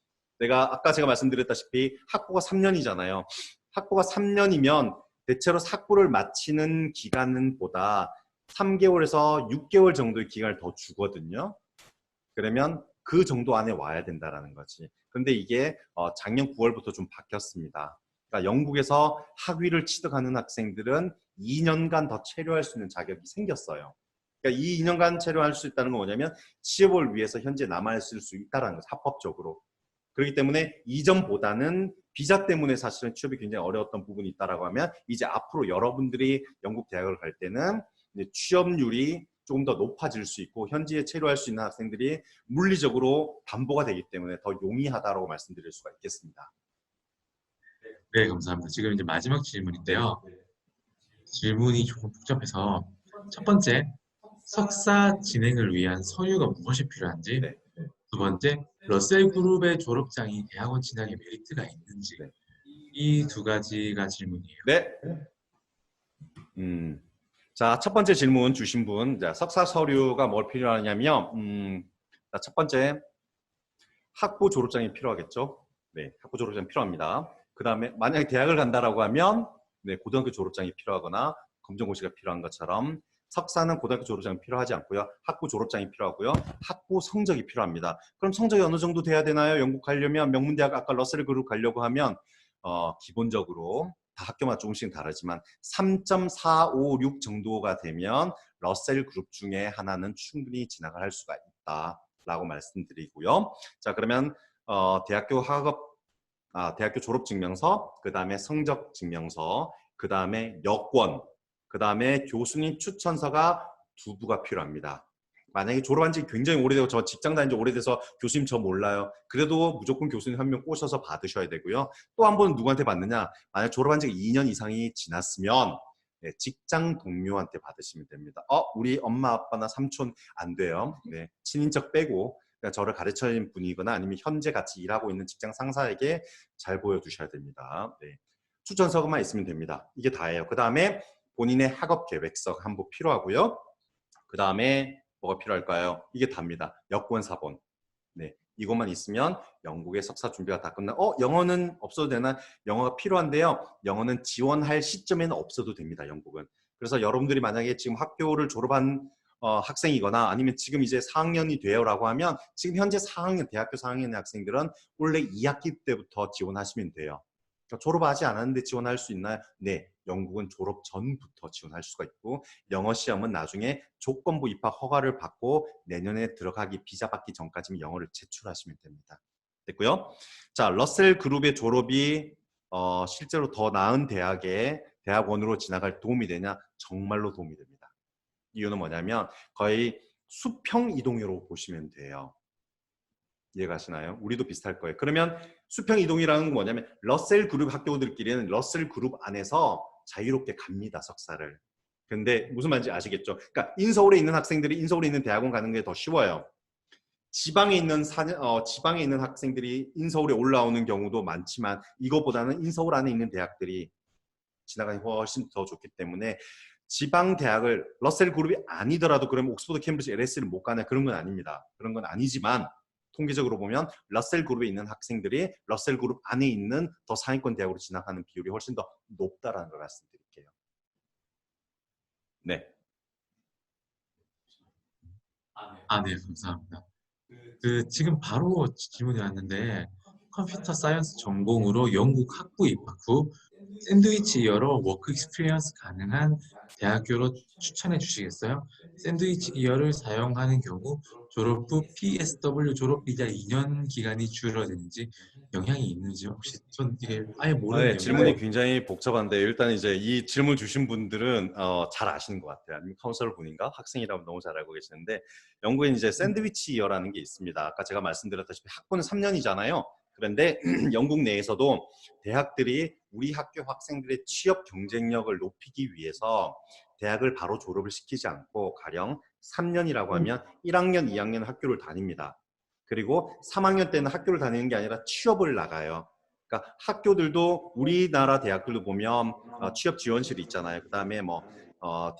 아까 제가 말씀드렸다시피 학부가 3년이잖아요. 학부가 3년이면 대체로 학부를 마치는 기간은 보다 3개월에서 6개월 정도의 기간을 더 주거든요. 그러면 그 정도 안에 와야 된다라는 거지. 근데 이게 작년 9월부터 좀 바뀌었습니다. 그러니까 영국에서 학위를 취득하는 학생들은 2년간 더 체류할 수 있는 자격이 생겼어요. 그러니까 이 2년간 체류할 수 있다는 건 뭐냐면 취업을 위해서 현재 남아있을 수 있다는 거죠. 합법적으로. 그렇기 때문에 이전보다는 비자 때문에 사실은 취업이 굉장히 어려웠던 부분이 있다라고 하면 이제 앞으로 여러분들이 영국 대학을 갈 때는 이제 취업률이 조금 더 높아질 수 있고 현지에 체류할 수 있는 학생들이 물리적으로 담보가 되기 때문에 더 용이하다고 말씀드릴 수가 있겠습니다. 네, 감사합니다. 지금 이제 마지막 질문인데요. 질문이 조금 복잡해서 첫 번째, 석사 진행을 위한 서류가 무엇이 필요한지, 네. 두 번째, 러셀 그룹의 졸업장이 대학원 진학에 메리트가 있는지, 네. 이 두 가지가 질문이에요. 네. 자, 첫 번째 질문 주신 분, 석사 서류가 뭘 필요하냐면, 첫 번째, 학부 졸업장이 필요하겠죠? 네, 학부 졸업장이 필요합니다. 그 다음에 만약에 대학을 간다라고 하면, 네, 고등학교 졸업장이 필요하거나 검정고시가 필요한 것처럼 석사는 고등학교 졸업장이 필요하지 않고요. 학부 졸업장이 필요하고요. 학부 성적이 필요합니다. 그럼 성적이 어느 정도 돼야 되나요? 영국 가려면 명문대학 아까 러셀 그룹 가려고 하면 기본적으로 다 학교마다 조금씩 다르지만 3.456 정도가 되면 러셀 그룹 중에 하나는 충분히 진학을 할 수가 있다라고 말씀드리고요. 자, 그러면 대학교 졸업 증명서, 그 다음에 성적 증명서, 그 다음에 여권, 그 다음에 교수님 추천서가 2부가 필요합니다. 만약에 졸업한 지 굉장히 오래되고 저 직장 다닌 지 오래돼서 교수님 저 몰라요. 그래도 무조건 교수님 한 명 꼬셔서 받으셔야 되고요. 또 한 번은 누구한테 받느냐? 만약 졸업한 지가 2년 이상이 지났으면 네, 직장 동료한테 받으시면 됩니다. 우리 엄마, 아빠나 삼촌 안 돼요. 네, 친인척 빼고 그냥 저를 가르쳐준 분이거나 아니면 현재 같이 일하고 있는 직장 상사에게 잘 보여주셔야 됩니다. 네, 추천서만 있으면 됩니다. 이게 다예요. 그 다음에 본인의 학업 계획서 한 부 필요하고요. 그 다음에 뭐가 필요할까요? 이게 답니다. 여권 사본. 네, 이것만 있으면 영국의 석사 준비가 다 끝나. 영어는 없어도 되나? 영어가 필요한데요. 영어는 지원할 시점에는 없어도 됩니다. 영국은. 그래서 여러분들이 만약에 지금 학교를 졸업한 학생이거나 아니면 지금 이제 4학년이 돼요라고 하면 지금 현재 4학년, 대학교 4학년의 학생들은 원래 2학기 때부터 지원하시면 돼요. 졸업하지 않았는데 지원할 수 있나요? 네, 영국은 졸업 전부터 지원할 수가 있고 영어 시험은 나중에 조건부 입학 허가를 받고 내년에 들어가기 비자 받기 전까지는 영어를 제출하시면 됩니다. 됐고요. 자, 러셀 그룹의 졸업이 실제로 더 나은 대학원으로 진학할 도움이 되냐? 정말로 도움이 됩니다. 이유는 뭐냐면 거의 수평 이동으로 보시면 돼요. 이해가시나요? 우리도 비슷할 거예요. 그러면 수평 이동이라는 건 뭐냐면 러셀 그룹 학교들끼리는 러셀 그룹 안에서 자유롭게 갑니다. 석사를. 근데 무슨 말인지 아시겠죠? 그러니까 인서울에 있는 학생들이 인서울에 있는 대학원 가는 게 더 쉬워요. 지방에 있는 학생들이 인서울에 올라오는 경우도 많지만 이거보다는 인서울 안에 있는 대학들이 진학이 훨씬 더 좋기 때문에 지방 대학을 러셀 그룹이 아니더라도 그러면 옥스퍼드, 캠브리지, LS를 못 가냐 그런 건 아닙니다. 그런 건 아니지만 통계적으로 보면 러셀 그룹에 있는 학생들이 러셀 그룹 안에 있는 더 상위권 대학으로 진학하는 비율이 훨씬 더 높다라는 걸 말씀드릴게요. 네. 네, 감사합니다. 지금 바로 질문이 왔는데 컴퓨터 사이언스 전공으로 영국 학부 입학 후 샌드위치 이어로 워크 익스피리언스 가능한 대학교로 추천해 주시겠어요? 샌드위치 이어를 사용하는 경우 졸업 후 PSW 졸업 비자 2년 기간이 줄어드는지 영향이 있는지 혹시 전 이게 아예 모르는 네, 질문이 내용이에요. 굉장히 복잡한데 일단 이제 이 질문 주신 분들은 잘 아시는 것 같아요. 아니면 카운셀러 분인가 학생이라면 너무 잘 알고 계시는데 영국엔 이제 샌드위치 이어라는 게 있습니다. 아까 제가 말씀드렸다시피 학부는 3년이잖아요. 그런데 영국 내에서도 대학들이 우리 학교 학생들의 취업 경쟁력을 높이기 위해서 대학을 바로 졸업을 시키지 않고 가령 3년이라고 하면 1학년, 2학년 학교를 다닙니다. 그리고 3학년 때는 학교를 다니는 게 아니라 취업을 나가요. 그러니까 학교들도 우리나라 대학들도 보면 취업 지원실이 있잖아요. 그다음에 뭐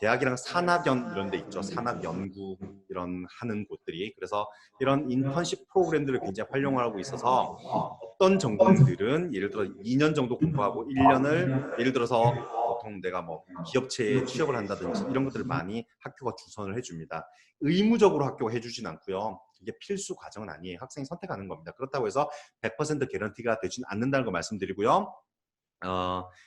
대학이랑 산학연 이런 데 있죠. 산학연구 이런 하는 곳들이. 그래서 이런 인턴십 프로그램들을 굉장히 활용하고 있어서 어떤 전공들은 예를 들어 2년 정도 공부하고 1년을 예를 들어서 보통 내가 뭐 기업체에 취업을 한다든지 이런 것들을 많이 학교가 주선을 해줍니다. 의무적으로 학교가 해주진 않고요. 이게 필수 과정은 아니에요. 학생이 선택하는 겁니다. 그렇다고 해서 100% 개런티가 되진 않는다는 거 말씀드리고요.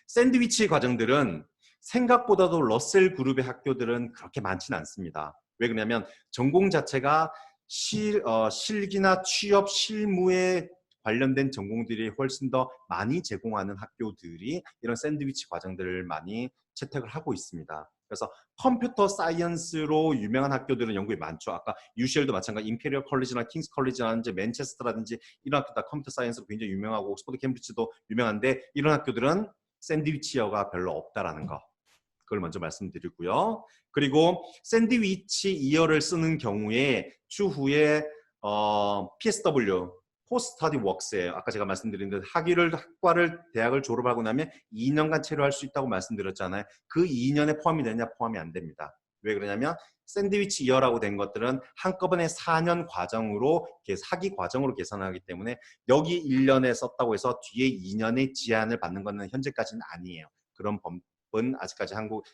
샌드위치 과정들은 생각보다도 러셀 그룹의 학교들은 그렇게 많지는 않습니다. 왜 그러냐면 전공 자체가 실기나 취업 실무에 관련된 전공들이 훨씬 더 많이 제공하는 학교들이 이런 샌드위치 과정들을 많이 채택을 하고 있습니다. 그래서 컴퓨터 사이언스로 유명한 학교들은 영국에 많죠. 아까 UCL도 마찬가지, 임페리얼 컬리지나 킹스 컬리지라든지 맨체스터라든지 이런 학교 다 컴퓨터 사이언스로 굉장히 유명하고 옥스퍼드 캠브리지도 유명한데 이런 학교들은 샌드위치어가 별로 없다라는 거. 그걸 먼저 말씀드리고요. 그리고 샌드위치 이어를 쓰는 경우에 추후에 PSW, 포스트 스터디 워크스예요. 아까 제가 말씀드린 듯 학과를 대학을 졸업하고 나면 2년간 체류할 수 있다고 말씀드렸잖아요. 그 2년에 포함이 되냐? 포함이 안 됩니다. 왜 그러냐면 샌드위치 이어라고 된 것들은 한꺼번에 4년 과정으로 학위 과정으로 계산하기 때문에 여기 1년에 썼다고 해서 뒤에 2년의 지한을 받는 것은 현재까지는 아니에요. 그런 법은 아직까지 한국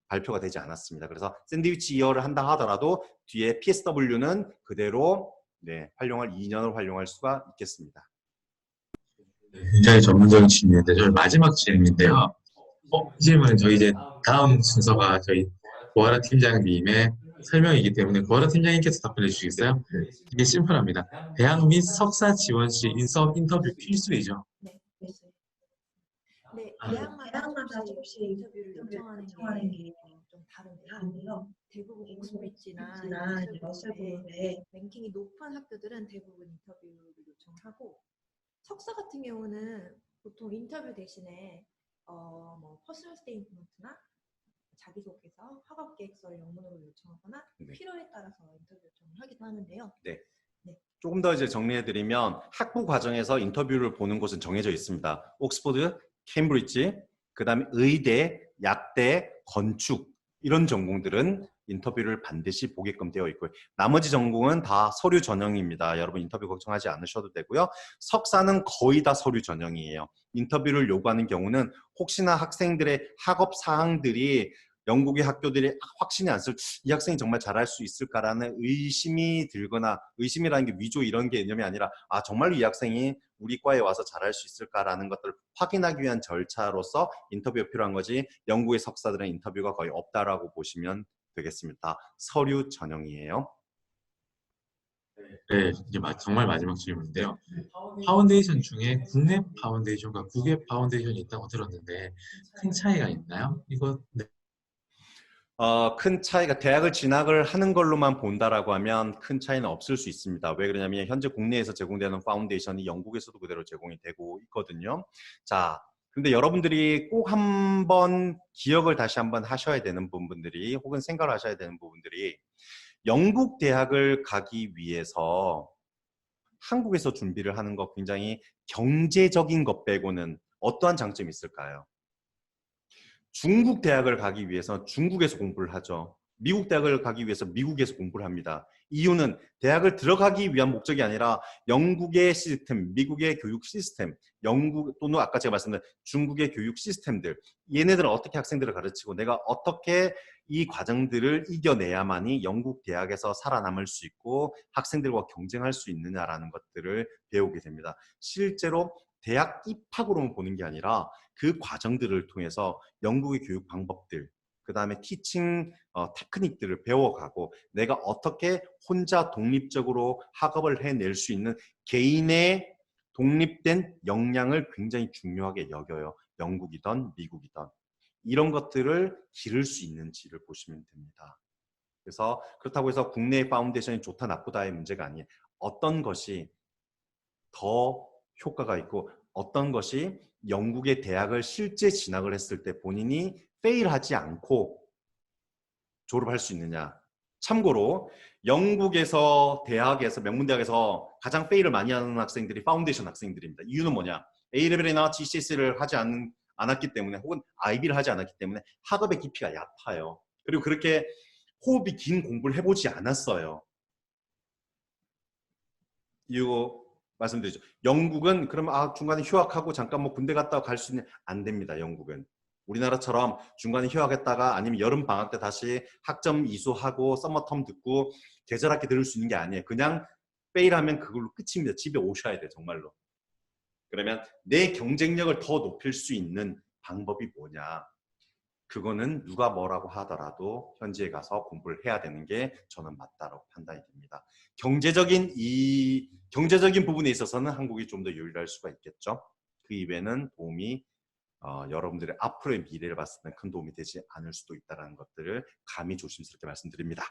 발표가 되지 않았습니다. 그래서 샌드위치 이어를 한다 하더라도 뒤에 PSW는 그대로 활용할 2년을 활용할 수가 있겠습니다. 굉장히 전문적인 질문인데 저희 마지막 질문인데요. 이 질문은 저희 이제 다음 순서가 저희 고아라 팀장님의 설명이기 때문에 고아라 팀장님께서 답변해 주시겠어요? 이게 심플합니다. 대학 및 석사 지원 시 인터뷰 필수이죠. 네, 필수. 네, 아, 대학마다 조금씩 인터뷰를 요청하는 게 좀 다른데요. 대부분 옥스브리지나 러셀 그룹의 랭킹이 높은 학교들은 대부분 인터뷰를 요청하고 석사 같은 경우는 보통 인터뷰 대신에 뭐 퍼스널 스테이트먼트나 자기소개서, 학업 계획서를 영문으로 요청하거나 필요에 따라서 인터뷰 요청을 하기도 하는데요. 네. 조금 더 이제 정리해드리면 학부 과정에서 인터뷰를 보는 곳은 정해져 있습니다. 옥스퍼드, 케임브리지, 그 다음에 의대, 약대, 건축 이런 전공들은 인터뷰를 반드시 보게끔 되어 있고요. 나머지 전공은 다 서류 전형입니다. 여러분 인터뷰 걱정하지 않으셔도 되고요. 석사는 거의 다 서류 전형이에요. 인터뷰를 요구하는 경우는 혹시나 학생들의 학업 사항들이 영국의 학교들이 확신이 안 쓸, 이 학생이 정말 잘할 수 있을까라는 의심이 들거나, 의심이라는 게 위조 이런 개념이 아니라 정말로 이 학생이 우리 과에 와서 잘할 수 있을까라는 것들을 확인하기 위한 절차로서 인터뷰가 필요한 거지, 영국의 석사들은 인터뷰가 거의 없다라고 보시면 되겠습니다. 서류 전형이에요. 네, 이제 정말 마지막 질문인데요. 파운데이션 중에 국내 파운데이션과 국외 파운데이션이 있다고 들었는데 큰 차이가 있나요? 이거 큰 차이가 대학을 진학을 하는 걸로만 본다라고 하면 큰 차이는 없을 수 있습니다. 왜 그러냐면 현재 국내에서 제공되는 파운데이션이 영국에서도 그대로 제공이 되고 있거든요. 자, 근데 여러분들이 꼭 한번 기억을 다시 한번 하셔야 되는 부분들이, 혹은 생각을 하셔야 되는 부분들이, 영국 대학을 가기 위해서 한국에서 준비를 하는 거 굉장히 경제적인 것 빼고는 어떠한 장점이 있을까요? 중국 대학을 가기 위해서 중국에서 공부를 하죠. 미국 대학을 가기 위해서 미국에서 공부를 합니다. 이유는 대학을 들어가기 위한 목적이 아니라 영국의 시스템, 미국의 교육 시스템, 영국 또는 아까 제가 말씀드린 중국의 교육 시스템들, 얘네들은 어떻게 학생들을 가르치고 내가 어떻게 이 과정들을 이겨내야만이 영국 대학에서 살아남을 수 있고 학생들과 경쟁할 수 있느냐라는 것들을 배우게 됩니다. 실제로 대학 입학으로만 보는 게 아니라 그 과정들을 통해서 영국의 교육 방법들, 그 다음에 티칭 테크닉들을 배워가고 내가 어떻게 혼자 독립적으로 학업을 해낼 수 있는 개인의 독립된 역량을 굉장히 중요하게 여겨요. 영국이든 미국이든. 이런 것들을 기를 수 있는지를 보시면 됩니다. 그래서 그렇다고 해서 국내의 파운데이션이 좋다 나쁘다의 문제가 아니에요. 어떤 것이 더 효과가 있고 어떤 것이 영국의 대학을 실제 진학을 했을 때 본인이 페일하지 않고 졸업할 수 있느냐. 참고로 영국에서 대학에서 명문대학에서 가장 페일을 많이 하는 학생들이 파운데이션 학생들입니다. 이유는 뭐냐? A레벨이나 GCSE를 하지 않았기 때문에, 혹은 IB를 하지 않았기 때문에 학업의 깊이가 얕아요. 그리고 그렇게 호흡이 긴 공부를 해보지 않았어요. 이거 말씀드리죠. 영국은 그러면 중간에 휴학하고 잠깐 뭐 군대 갔다 갈 수 있는 안 됩니다. 영국은. 우리나라처럼 중간에 휴학했다가 아니면 여름 방학 때 다시 학점 이수하고 서머텀 듣고 계절학기 들을 수 있는 게 아니에요. 그냥 페일하면 그걸로 끝입니다. 집에 오셔야 돼요. 정말로. 그러면 내 경쟁력을 더 높일 수 있는 방법이 뭐냐? 그거는 누가 뭐라고 하더라도 현지에 가서 공부를 해야 되는 게 저는 맞다고 판단이 됩니다. 경제적인 부분에 있어서는 한국이 좀 더 유리할 수가 있겠죠. 그 이외에는 도움이 여러분들의 앞으로의 미래를 봤을 때는 큰 도움이 되지 않을 수도 있다는 것들을 감히 조심스럽게 말씀드립니다.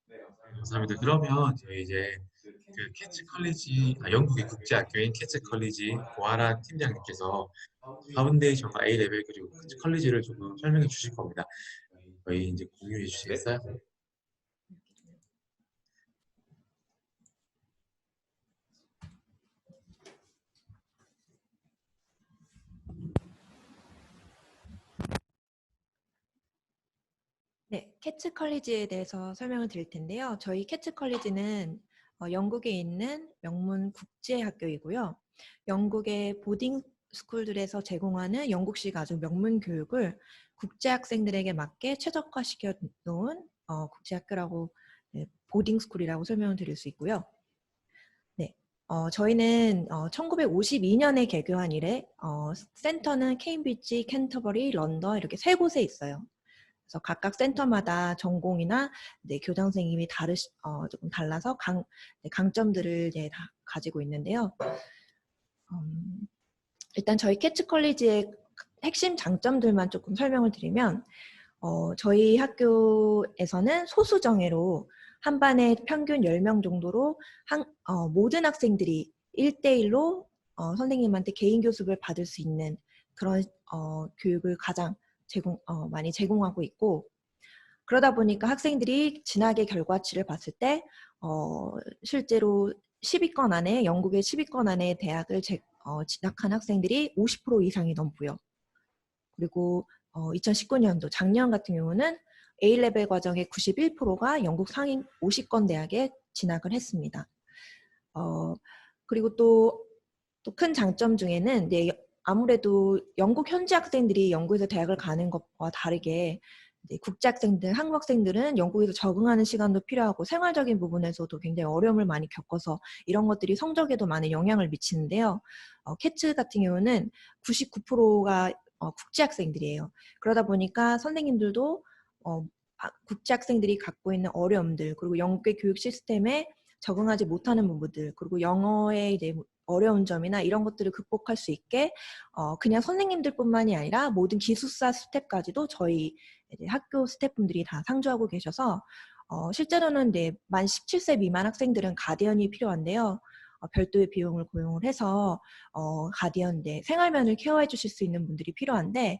네, 감사합니다. 그러면 저희 이제 그 캐치 컬리지, 영국의 국제학교인 캐치 컬리지 고아라 팀장님께서 파운데이션과 A 레벨 그리고 캐치 컬리지를 조금 설명해 주실 겁니다. 저희 이제 공유해 주시겠어요? 네, 캐츠 컬리지에 대해서 설명을 드릴 텐데요. 저희 캐츠 컬리지는 영국에 있는 명문 국제 학교이고요. 영국의 보딩 스쿨들에서 제공하는 영국식 아주 명문 교육을 국제 학생들에게 맞게 최적화시켜 놓은 국제 학교라고, 네, 보딩 스쿨이라고 설명을 드릴 수 있고요. 네, 저희는 1952년에 개교한 이래 센터는 케임브리지, 캔터버리, 런던 이렇게 세 곳에 있어요. 그래서 각각 센터마다 전공이나 교장 선생님이 조금 달라서 강점들을 다 가지고 있는데요. 일단 저희 캐츠 컬리지의 핵심 장점들만 조금 설명을 드리면 저희 학교에서는 소수 정예로 한 반에 평균 10명 정도로 모든 학생들이 1대1로 선생님한테 개인 교습을 받을 수 있는 그런 교육을 가장 많이 제공하고 있고, 그러다 보니까 학생들이 진학의 결과치를 봤을 때 실제로 10위권 안에, 영국의 10위권 안에 대학을 진학한 학생들이 50% 이상이 넘고요. 그리고 2019년도 작년 같은 경우는 A-레벨 과정의 91%가 영국 상위 50권 대학에 진학을 했습니다. 그리고 또 큰 장점 중에는 아무래도 영국 현지 학생들이 영국에서 대학을 가는 것과 다르게 국제 학생들, 한국 학생들은 영국에서 적응하는 시간도 필요하고 생활적인 부분에서도 굉장히 어려움을 많이 겪어서 이런 것들이 성적에도 많은 영향을 미치는데요. 캐츠 같은 경우는 99%가 국제 학생들이에요. 그러다 보니까 선생님들도 국제 학생들이 갖고 있는 어려움들, 그리고 영국의 교육 시스템에 적응하지 못하는 부분들, 그리고 영어의 이제 어려운 점이나 이런 것들을 극복할 수 있게 그냥 선생님들뿐만이 아니라 모든 기숙사 스태프까지도 저희 이제 학교 스태프분들이 다 상주하고 계셔서 실제로는 만 17세 미만 학생들은 가디언이 필요한데요. 별도의 비용을 고용을 해서 가디언 생활면을 케어해 주실 수 있는 분들이 필요한데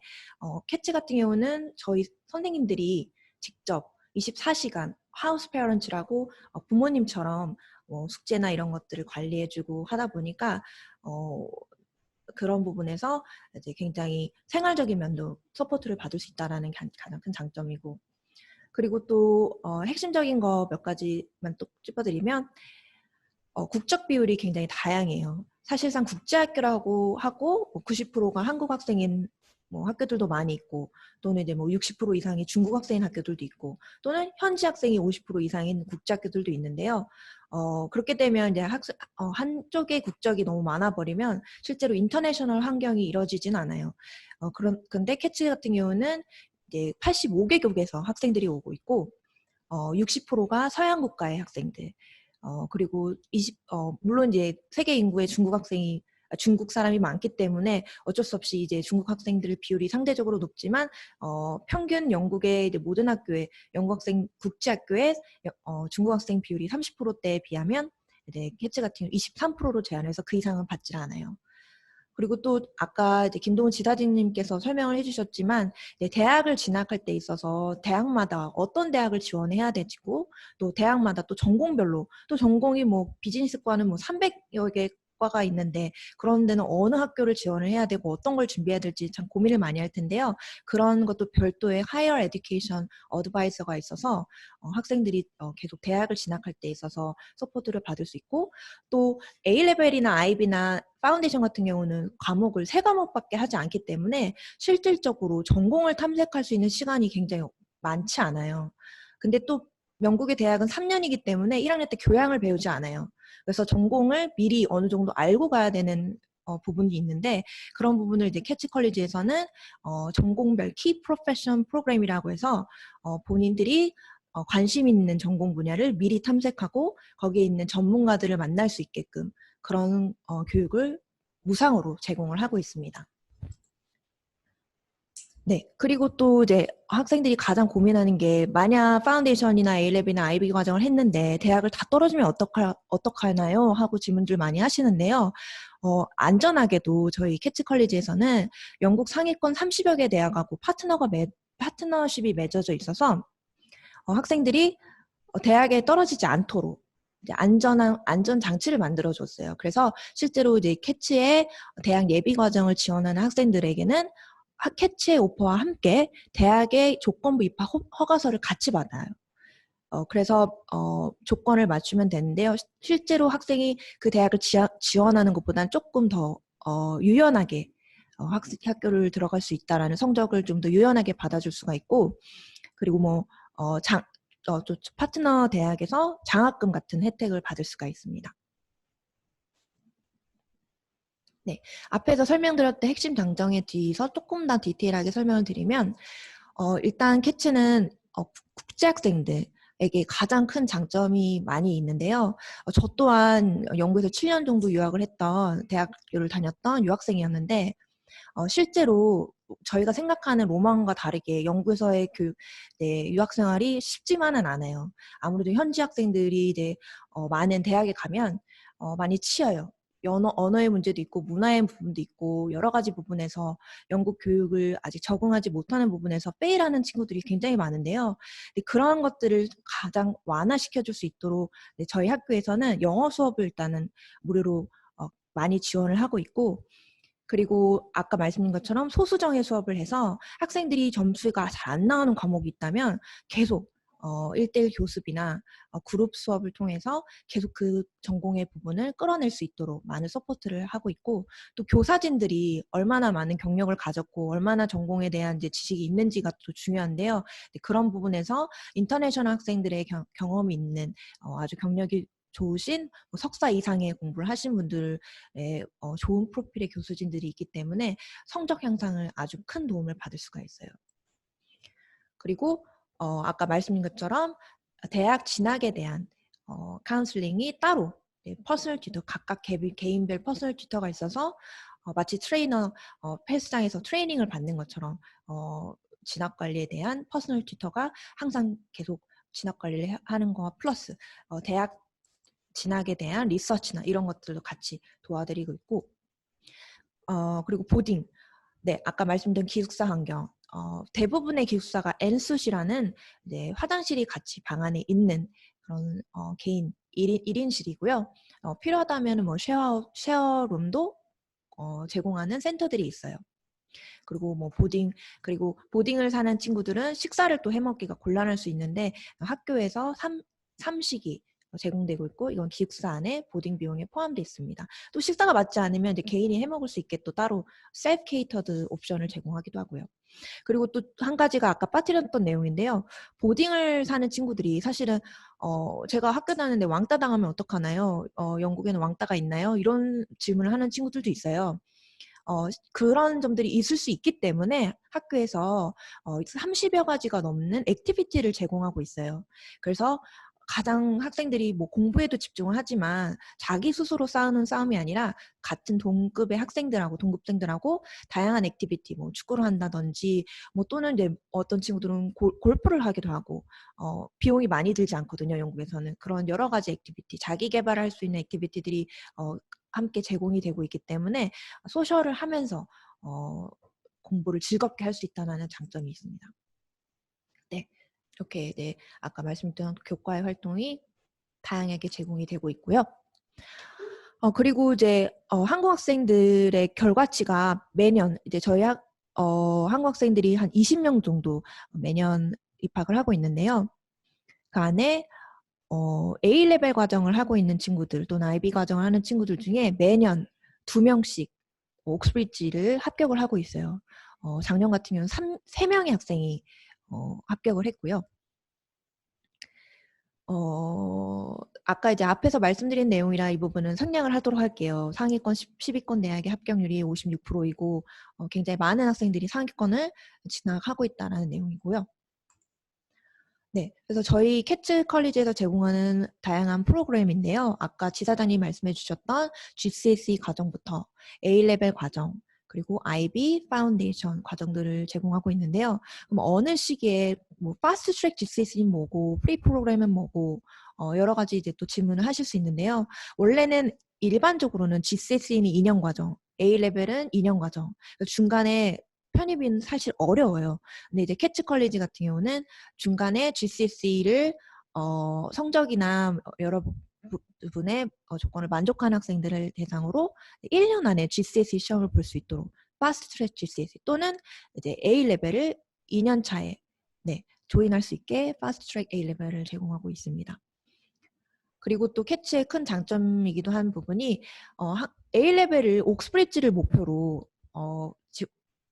캐치 같은 경우는 저희 선생님들이 직접 24시간 하우스 페어런츠라고 부모님처럼 숙제나 이런 것들을 관리해주고 하다 보니까 그런 부분에서 이제 굉장히 생활적인 면도 서포트를 받을 수 있다는 게 가장 큰 장점이고, 그리고 또 핵심적인 거 몇 가지만 또 짚어드리면 국적 비율이 굉장히 다양해요. 사실상 국제학교라고 하고 90%가 한국 학생인 학교들도 많이 있고, 또는 이제 60% 이상이 중국 학생인 학교들도 있고, 또는 현지 학생이 50% 이상인 국제학교들도 있는데요. 그렇게 되면 이제 한쪽의 국적이 너무 많아 버리면 실제로 인터내셔널 환경이 이루어지진 않아요. 근데 캐치 같은 경우는 이제 85개국에서 학생들이 오고 있고, 60%가 서양 국가의 학생들, 그리고 물론 이제 세계 인구의 중국 사람이 많기 때문에 어쩔 수 없이 이제 중국 학생들 비율이 상대적으로 높지만 평균 영국의 이제 모든 학교의 영국 학생 국제 학교의 중국 학생 비율이 30%대에 비하면 이제 캐치 같은 경우 23%로 제한해서 그 이상은 받질 않아요. 그리고 또 아까 이제 김동훈 지사님께서 설명을 해주셨지만 대학을 진학할 때 있어서 대학마다 어떤 대학을 지원해야 되고 또 대학마다 또 전공별로 또 전공이 비즈니스과는 300여 개 과가 있는데 그런 데는 어느 학교를 지원을 해야 되고 어떤 걸 준비해야 될지 참 고민을 많이 할 텐데요. 그런 것도 별도의 하이어 에듀케이션 어드바이저가 있어서 학생들이 계속 대학을 진학할 때 있어서 서포트를 받을 수 있고, 또 A레벨이나 IB나 파운데이션 같은 경우는 과목을 3과목밖에 하지 않기 때문에 실질적으로 전공을 탐색할 수 있는 시간이 굉장히 많지 않아요. 근데 또 영국의 대학은 3년이기 때문에 1학년 때 교양을 배우지 않아요. 그래서 전공을 미리 어느 정도 알고 가야 되는 부분이 있는데, 그런 부분을 이제 캐치 컬리지에서는 전공별 키 프로페션 프로그램이라고 해서 본인들이 관심 있는 전공 분야를 미리 탐색하고 거기에 있는 전문가들을 만날 수 있게끔 그런 교육을 무상으로 제공을 하고 있습니다. 네, 그리고 또 이제 학생들이 가장 고민하는 게, 만약 파운데이션이나 A레벨이나 IB 과정을 했는데 대학을 다 떨어지면 어떡하나요? 하고 질문들 많이 하시는데요. 안전하게도 저희 캐치 컬리지에서는 영국 상위권 30여 개 대학하고 파트너십이 맺어져 있어서 학생들이 대학에 떨어지지 않도록 이제 안전 장치를 만들어 줬어요. 그래서 실제로 이제 캐치의 대학 예비 과정을 지원하는 학생들에게는 캐치의 오퍼와 함께 대학의 조건부 입학 허가서를 같이 받아요. 그래서 조건을 맞추면 되는데요. 실제로 학생이 그 대학을 지원하는 것보다는 조금 더 유연하게 학교를 들어갈 수 있다라는, 성적을 좀 더 유연하게 받아줄 수가 있고, 그리고 뭐 또 파트너 대학에서 장학금 같은 혜택을 받을 수가 있습니다. 네, 앞에서 설명드렸던 핵심 장점에 대해서 조금 더 디테일하게 설명을 드리면, 일단 캐치는 국제 학생들에게 가장 큰 장점이 많이 있는데요. 저 또한 영국에서 7년 정도 유학을 했던, 대학교를 다녔던 유학생이었는데, 실제로 저희가 생각하는 로망과 다르게 영국에서의 유학 생활이 쉽지만은 않아요. 아무래도 현지 학생들이 이제 많은 대학에 가면 많이 치여요. 언어의 문제도 있고 문화의 부분도 있고 여러 가지 부분에서 영국 교육을 아직 적응하지 못하는 부분에서 페일하는 친구들이 굉장히 많은데요. 근데 그런 것들을 가장 완화시켜줄 수 있도록 저희 학교에서는 영어 수업을 일단은 무료로 많이 지원을 하고 있고, 그리고 아까 말씀드린 것처럼 소수정예 수업을 해서 학생들이 점수가 잘 안 나오는 과목이 있다면 계속 1대1 교습이나 그룹 수업을 통해서 계속 그 전공의 부분을 끌어낼 수 있도록 많은 서포트를 하고 있고, 또 교사진들이 얼마나 많은 경력을 가졌고 얼마나 전공에 대한 이제 지식이 있는지가 또 중요한데요. 그런 부분에서 인터내셔널 학생들의 경험이 있는 아주 경력이 좋으신 석사 이상의 공부를 하신 분들의 좋은 프로필의 교수진들이 있기 때문에 성적 향상을 아주 큰 도움을 받을 수가 있어요. 그리고 아까 말씀드린 것처럼 대학 진학에 대한 카운슬링이 따로 퍼스널 튜터, 각각 개인별 퍼스널 튜터가 있어서 마치 트레이너 헬스장에서 트레이닝을 받는 것처럼 진학 관리에 대한 퍼스널 튜터가 항상 계속 진학 관리를 하는 거와 플러스 대학 진학에 대한 리서치나 이런 것들도 같이 도와드리고 있고, 그리고 보딩. 네, 아까 말씀드린 기숙사 환경. 대부분의 기숙사가 엔수시라는 화장실이 같이 방 안에 있는 그런 개인 1인실이고요. 필요하다면 뭐 쉐어룸도 제공하는 센터들이 있어요. 그리고 뭐 그리고 보딩을 사는 친구들은 식사를 또 해먹기가 곤란할 수 있는데 학교에서 삼식이 제공되고 있고, 이건 기숙사 안에 보딩 비용에 포함되어 있습니다. 또 식사가 맞지 않으면 이제 개인이 해먹을 수 있게 또 따로 셀프 케이터드 옵션을 제공하기도 하고요. 그리고 또 한 가지가 아까 빠뜨렸던 내용인데요. 보딩을 사는 친구들이 사실은 제가 학교 다니는데 왕따 당하면 어떡하나요? 영국에는 왕따가 있나요? 이런 질문을 하는 친구들도 있어요. 그런 점들이 있을 수 있기 때문에 학교에서 30여 가지가 넘는 액티비티를 제공하고 있어요. 그래서 가장 학생들이 뭐 공부에도 집중을 하지만 자기 스스로 싸우는 싸움이 아니라 같은 동급의 학생들하고 동급생들하고 다양한 액티비티, 뭐 축구를 한다든지 뭐 또는 이제 어떤 친구들은 골프를 하기도 하고, 비용이 많이 들지 않거든요. 영국에서는 그런 여러 가지 액티비티, 자기 개발할 수 있는 액티비티들이 함께 제공이 되고 있기 때문에 소셜을 하면서 공부를 즐겁게 할 수 있다는 장점이 있습니다. 네, 이렇게 아까 말씀드린 교과의 활동이 다양하게 제공이 되고 있고요. 그리고 이제 한국 학생들의 결과치가 매년 이제 저희 한국 학생들이 한 20명 정도 매년 입학을 하고 있는데요. 그 안에 A레벨 과정을 하고 있는 친구들 또는 IB 과정을 하는 친구들 중에 매년 2명씩 옥스브리지를 합격을 하고 있어요. 작년 같은 경우는 3명의 학생이 합격을 했고요. 아까 이제 앞에서 말씀드린 내용이라 이 부분은 생략을 하도록 할게요. 상위권 10위권 대학의 합격률이 56%이고 굉장히 많은 학생들이 상위권을 진학하고 있다는 내용이고요. 네, 그래서 저희 캐츠 컬리지에서 제공하는 다양한 프로그램인데요. 아까 지사장님 말씀해 주셨던 GCSE 과정부터 A레벨 과정, 그리고 IB 파운데이션 과정들을 제공하고 있는데요. 그럼 어느 시기에 뭐 파스트 트랙 GCSE는 뭐고 프리 프로그램은 뭐고 여러 가지 이제 또 질문을 하실 수 있는데요. 원래는 일반적으로는 GCSE는 2년 과정, A레벨은 2년 과정, 중간에 편입은 사실 어려워요. 근데 이제 캐츠 컬리지 같은 경우는 중간에 GCSE를 성적이나 여러 부분의 조건을 만족한 학생들을 대상으로 1년 안에 GCSE 시험을 볼 수 있도록 파스트 트랙 GCSE 또는 이제 A 레벨을 2년 차에 조인할 수 있게 파스트 트랙 A 레벨을 제공하고 있습니다. 그리고 또 캐치의 큰 장점이기도 한 부분이 A 레벨을 옥스브리지를 목표로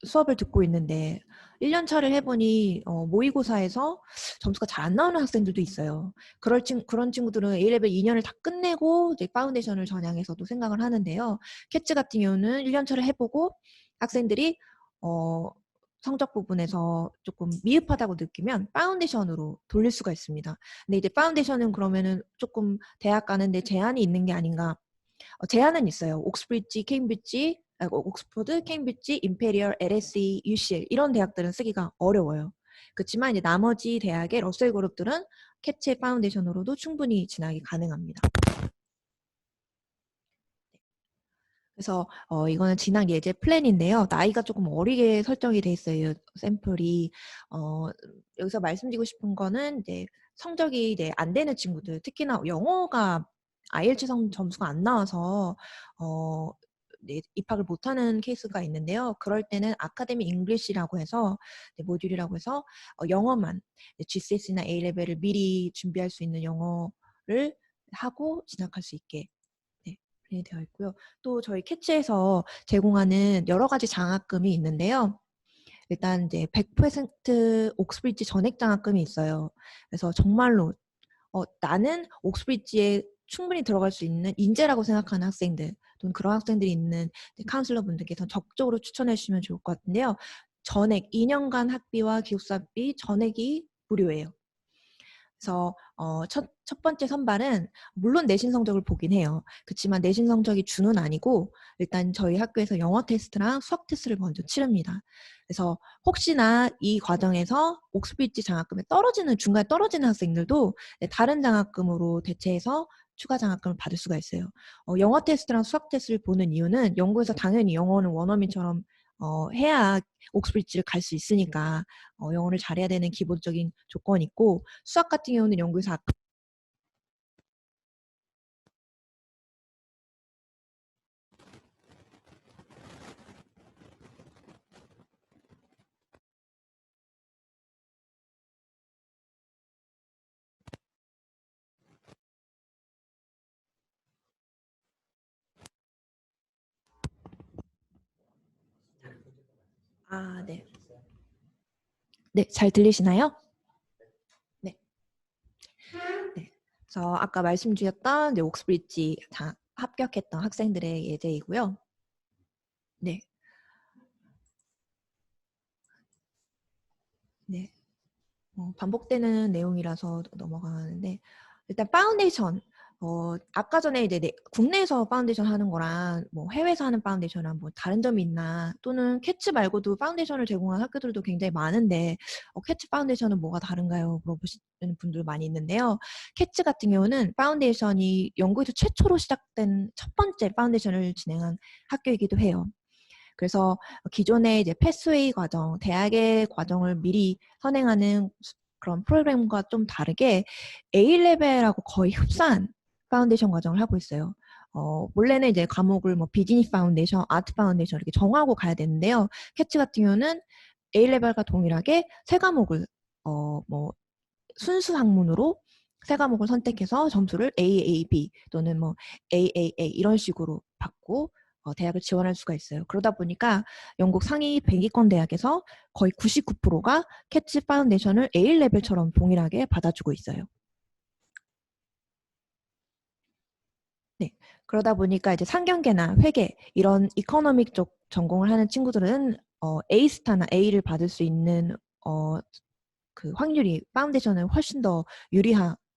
수업을 듣고 있는데 1년 차를 해보니 모의고사에서 점수가 잘 안 나오는 학생들도 있어요. 그런 친구들은 A레벨 2년을 다 끝내고 이제 파운데이션을 전향해서도 생각을 하는데요. 캐치 같은 경우는 1년 차를 해보고 학생들이 성적 부분에서 조금 미흡하다고 느끼면 파운데이션으로 돌릴 수가 있습니다. 근데 이제 파운데이션은 그러면은 조금 대학 가는데 제한이 있는 게 아닌가. 제한은 있어요. 옥스브리지, 케임브리지, 옥스포드, 케임브리지, 임페리얼, LSE, UCL 이런 대학들은 쓰기가 어려워요. 그렇지만 이제 나머지 대학의 러셀 그룹들은 캐치 파운데이션으로도 충분히 진학이 가능합니다. 그래서 이거는 진학 예제 플랜인데요. 나이가 조금 어리게 설정이 돼 있어요. 샘플이 여기서 말씀드리고 싶은 거는 이제 성적이 이제 안 되는 친구들, 특히나 영어가 IELTS 점수가 안 나와서 입학을 못하는 케이스가 있는데요. 그럴 때는 아카데미 잉글리시라고 해서 모듈이라고 해서 영어만 GCSE나 A 레벨을 미리 준비할 수 있는 영어를 하고 진학할 수 있게 되어 있고요. 또 저희 캐치에서 제공하는 여러 가지 장학금이 있는데요. 일단 이제 100% 옥스브리지 전액 장학금이 있어요. 그래서 정말로 나는 옥스브리지에 충분히 들어갈 수 있는 인재라고 생각하는 학생들 또는 그런 학생들이 있는 카운슬러 분들께서 적극적으로 추천해 주시면 좋을 것 같은데요. 전액 2년간 학비와 기숙사비 전액이 무료예요. 그래서 첫 번째 선발은 물론 내신 성적을 보긴 해요. 그렇지만 내신 성적이 준은 아니고 일단 저희 학교에서 영어 테스트랑 수학 테스트를 먼저 치릅니다. 그래서 혹시나 이 과정에서 옥스브리지 장학금에 중간에 떨어지는 학생들도 다른 장학금으로 대체해서 추가 장학금을 받을 수가 있어요. 영어 테스트랑 수학 테스트를 보는 이유는 연구에서 당연히 영어는 원어민처럼 해야 옥스브리지를 갈 수 있으니까 영어를 잘해야 되는 기본적인 조건이 있고 수학 같은 경우는 연구에서 네. 네, 잘 들리시나요? 네. 네. 그래서 아까 말씀드렸던 이제 옥스브리지 합격했던 학생들의 예제이고요. 네. 네. 반복되는 내용이라서 넘어가는데 일단 파운데이션 아까 전에 이제 국내에서 파운데이션 하는 거랑 뭐 해외에서 하는 파운데이션이랑 뭐 다른 점이 있나 또는 캐치 말고도 파운데이션을 제공하는 학교들도 굉장히 많은데 캐치 파운데이션은 뭐가 다른가요? 물어보시는 분들 많이 있는데요. 캐치 같은 경우는 파운데이션이 영국에서 최초로 시작된 첫 번째 파운데이션을 진행한 학교이기도 해요. 그래서 기존의 이제 패스웨이 과정, 대학의 과정을 미리 선행하는 그런 프로그램과 좀 다르게 A레벨하고 거의 흡사한 파운데이션 과정을 하고 있어요. 원래는 이제 과목을 뭐 비즈니스 파운데이션, 아트 파운데이션 이렇게 정하고 가야 되는데요. 캐치 같은 경우는 A레벨과 동일하게 세 과목을 뭐 순수 학문으로 세 과목을 선택해서 점수를 AAB 또는 뭐 AAA 이런 식으로 받고 대학을 지원할 수가 있어요. 그러다 보니까 영국 상위 100위권 대학에서 거의 99%가 캐치 파운데이션을 A레벨처럼 동일하게 받아주고 있어요. 네. 그러다 보니까 이제 상경계나 회계 이런 이코노믹 쪽 전공을 하는 친구들은 A스타나 A를 받을 수 있는 그 확률이 파운데이션은 훨씬 더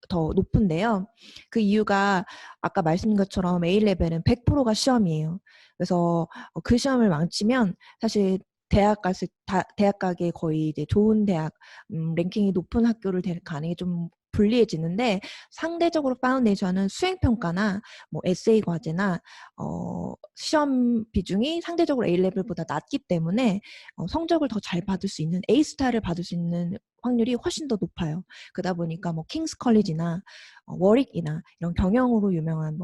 더 높은데요. 그 이유가 아까 말씀드린 것처럼 A레벨은 100%가 시험이에요. 그래서 그 시험을 망치면 사실 대학 가기에 거의 이제 좋은 대학, 랭킹이 높은 학교를 가는 게 좀 불리해지는데 상대적으로 파운데이션은 수행평가나 뭐 에세이 과제나 시험 비중이 상대적으로 A레벨보다 낮기 때문에 성적을 더 잘 받을 수 있는 A스타를 받을 수 있는 확률이 훨씬 더 높아요. 그러다 보니까 뭐 킹스 컬리지나 워릭이나 이런 경영으로 유명한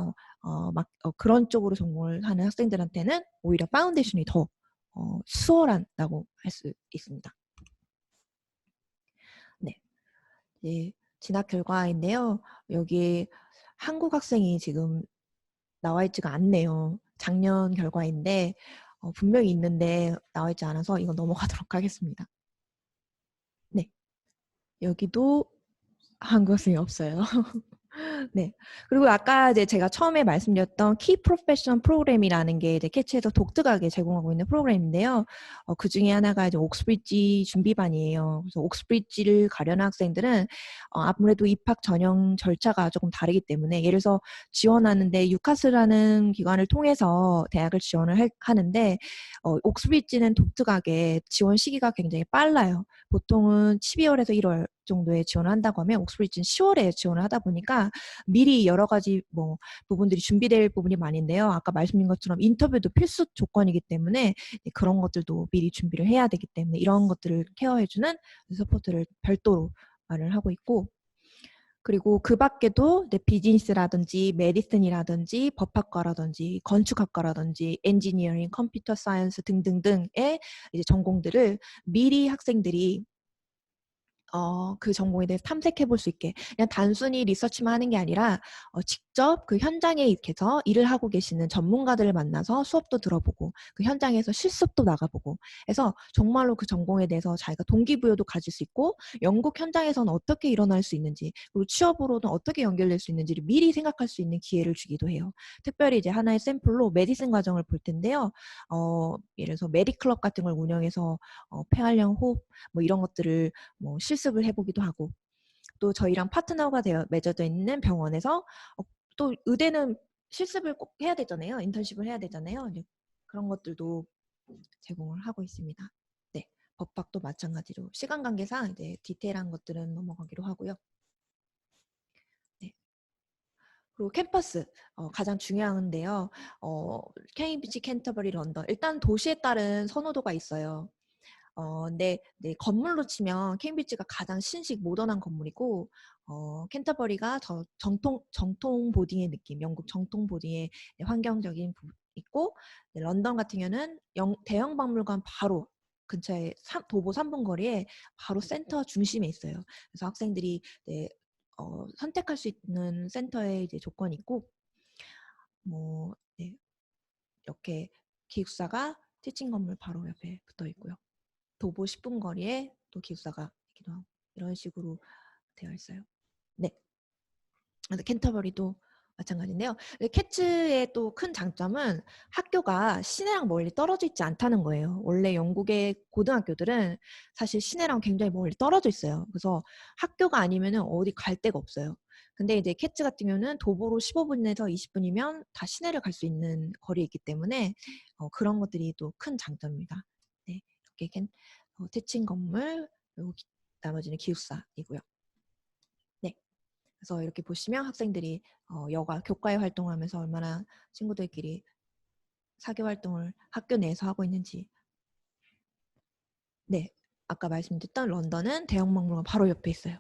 그런 쪽으로 전공을 하는 학생들한테는 오히려 파운데이션이 더 수월하다고 할 수 있습니다. 네, 이제 진학 결과인데요. 여기 한국 학생이 지금 나와 있지가 않네요. 작년 결과인데 분명히 있는데 나와 있지 않아서 이건 넘어가도록 하겠습니다. 네, 여기도 한국 학생이 없어요. 네. 그리고 아까 이제 제가 처음에 말씀드렸던 키 프로페션 프로그램이라는 게 이제 캐치에서 독특하게 제공하고 있는 프로그램인데요. 그 중에 하나가 이제 옥스브리지 준비반이에요. 그래서 옥스브리지를 가려는 학생들은 아무래도 입학 전형 절차가 조금 다르기 때문에 예를 들어서 지원하는데 유카스라는 기관을 통해서 대학을 지원을 하는데 옥스브리지는 독특하게 지원 시기가 굉장히 빨라요. 보통은 12월에서 1월 정도에 지원을 한다고 하면 옥스브리지는 10월에 지원을 하다 보니까 미리 여러 가지 뭐 부분들이 준비될 부분이 많은데요. 아까 말씀드린 것처럼 인터뷰도 필수 조건이기 때문에 그런 것들도 미리 준비를 해야 되기 때문에 이런 것들을 케어해주는 서포트를 별도로 말을 하고 있고 그리고 그 밖에도 비즈니스라든지 메디슨이라든지 법학과라든지 건축학과라든지 엔지니어링, 컴퓨터 사이언스 등등등의 이제 전공들을 미리 학생들이 그 전공에 대해서 탐색해 볼 수 있게 그냥 단순히 리서치만 하는 게 아니라 직접 그 현장에 입해서 일을 하고 계시는 전문가들을 만나서 수업도 들어보고 그 현장에서 실습도 나가보고 해서 정말로 그 전공에 대해서 자기가 동기부여도 가질 수 있고 영국 현장에서는 어떻게 일어날 수 있는지 그리고 취업으로는 어떻게 연결될 수 있는지를 미리 생각할 수 있는 기회를 주기도 해요. 특별히 이제 하나의 샘플로 메디슨 과정을 볼 텐데요. 예를 들어서 메디클럽 같은 걸 운영해서 폐활량 호흡 뭐 이런 것들을 뭐 실습을 해보기도 하고 또 저희랑 파트너가 맺어져 있는 병원에서 또 의대는 실습을 꼭 해야 되잖아요. 인턴십을 해야 되잖아요. 그런 것들도 제공을 하고 있습니다. 네, 법학도 마찬가지로 시간 관계상 이제 디테일한 것들은 넘어가기로 하고요. 네. 그리고 캠퍼스 가장 중요한데요. 케임브리지, 캔터버리, 런던 일단 도시에 따른 선호도가 있어요. 근데 네, 건물로 치면 케임브리지가 가장 신식 모던한 건물이고 캔터버리가 더 정통 보딩의 느낌, 영국 정통 보딩의 환경적인 있고 네, 런던 같은 경우는 대형 박물관 바로 근처에 도보 3분 거리에 바로 센터 중심에 있어요. 그래서 학생들이 네, 선택할 수 있는 센터에 이제 조건이 있고 네, 이렇게 기숙사가 티칭 건물 바로 옆에 붙어 있고요. 도보 10분 거리에 또 기숙사가 있기도 하고 이런 식으로 되어 있어요. 네. 그래서 캔터버리도 마찬가지인데요. 캐츠의 또 큰 장점은 학교가 시내랑 멀리 떨어져 있지 않다는 거예요. 원래 영국의 고등학교들은 사실 시내랑 굉장히 멀리 떨어져 있어요. 그래서 학교가 아니면은 어디 갈 데가 없어요. 근데 이제 캐츠 같은 경우는 도보로 15분에서 20분이면 다 시내를 갈 수 있는 거리에 있기 때문에 그런 것들이 또 큰 장점입니다. 네, 이렇게 태칭 건물 그리고 나머지는 기숙사이고요. 네. 그래서 이렇게 보시면 학생들이 교과에 활동하면서 얼마나 친구들끼리 사교 활동을 학교 내에서 하고 있는지. 네, 아까 말씀드렸던 런던은 대형 박물관 바로 옆에 있어요.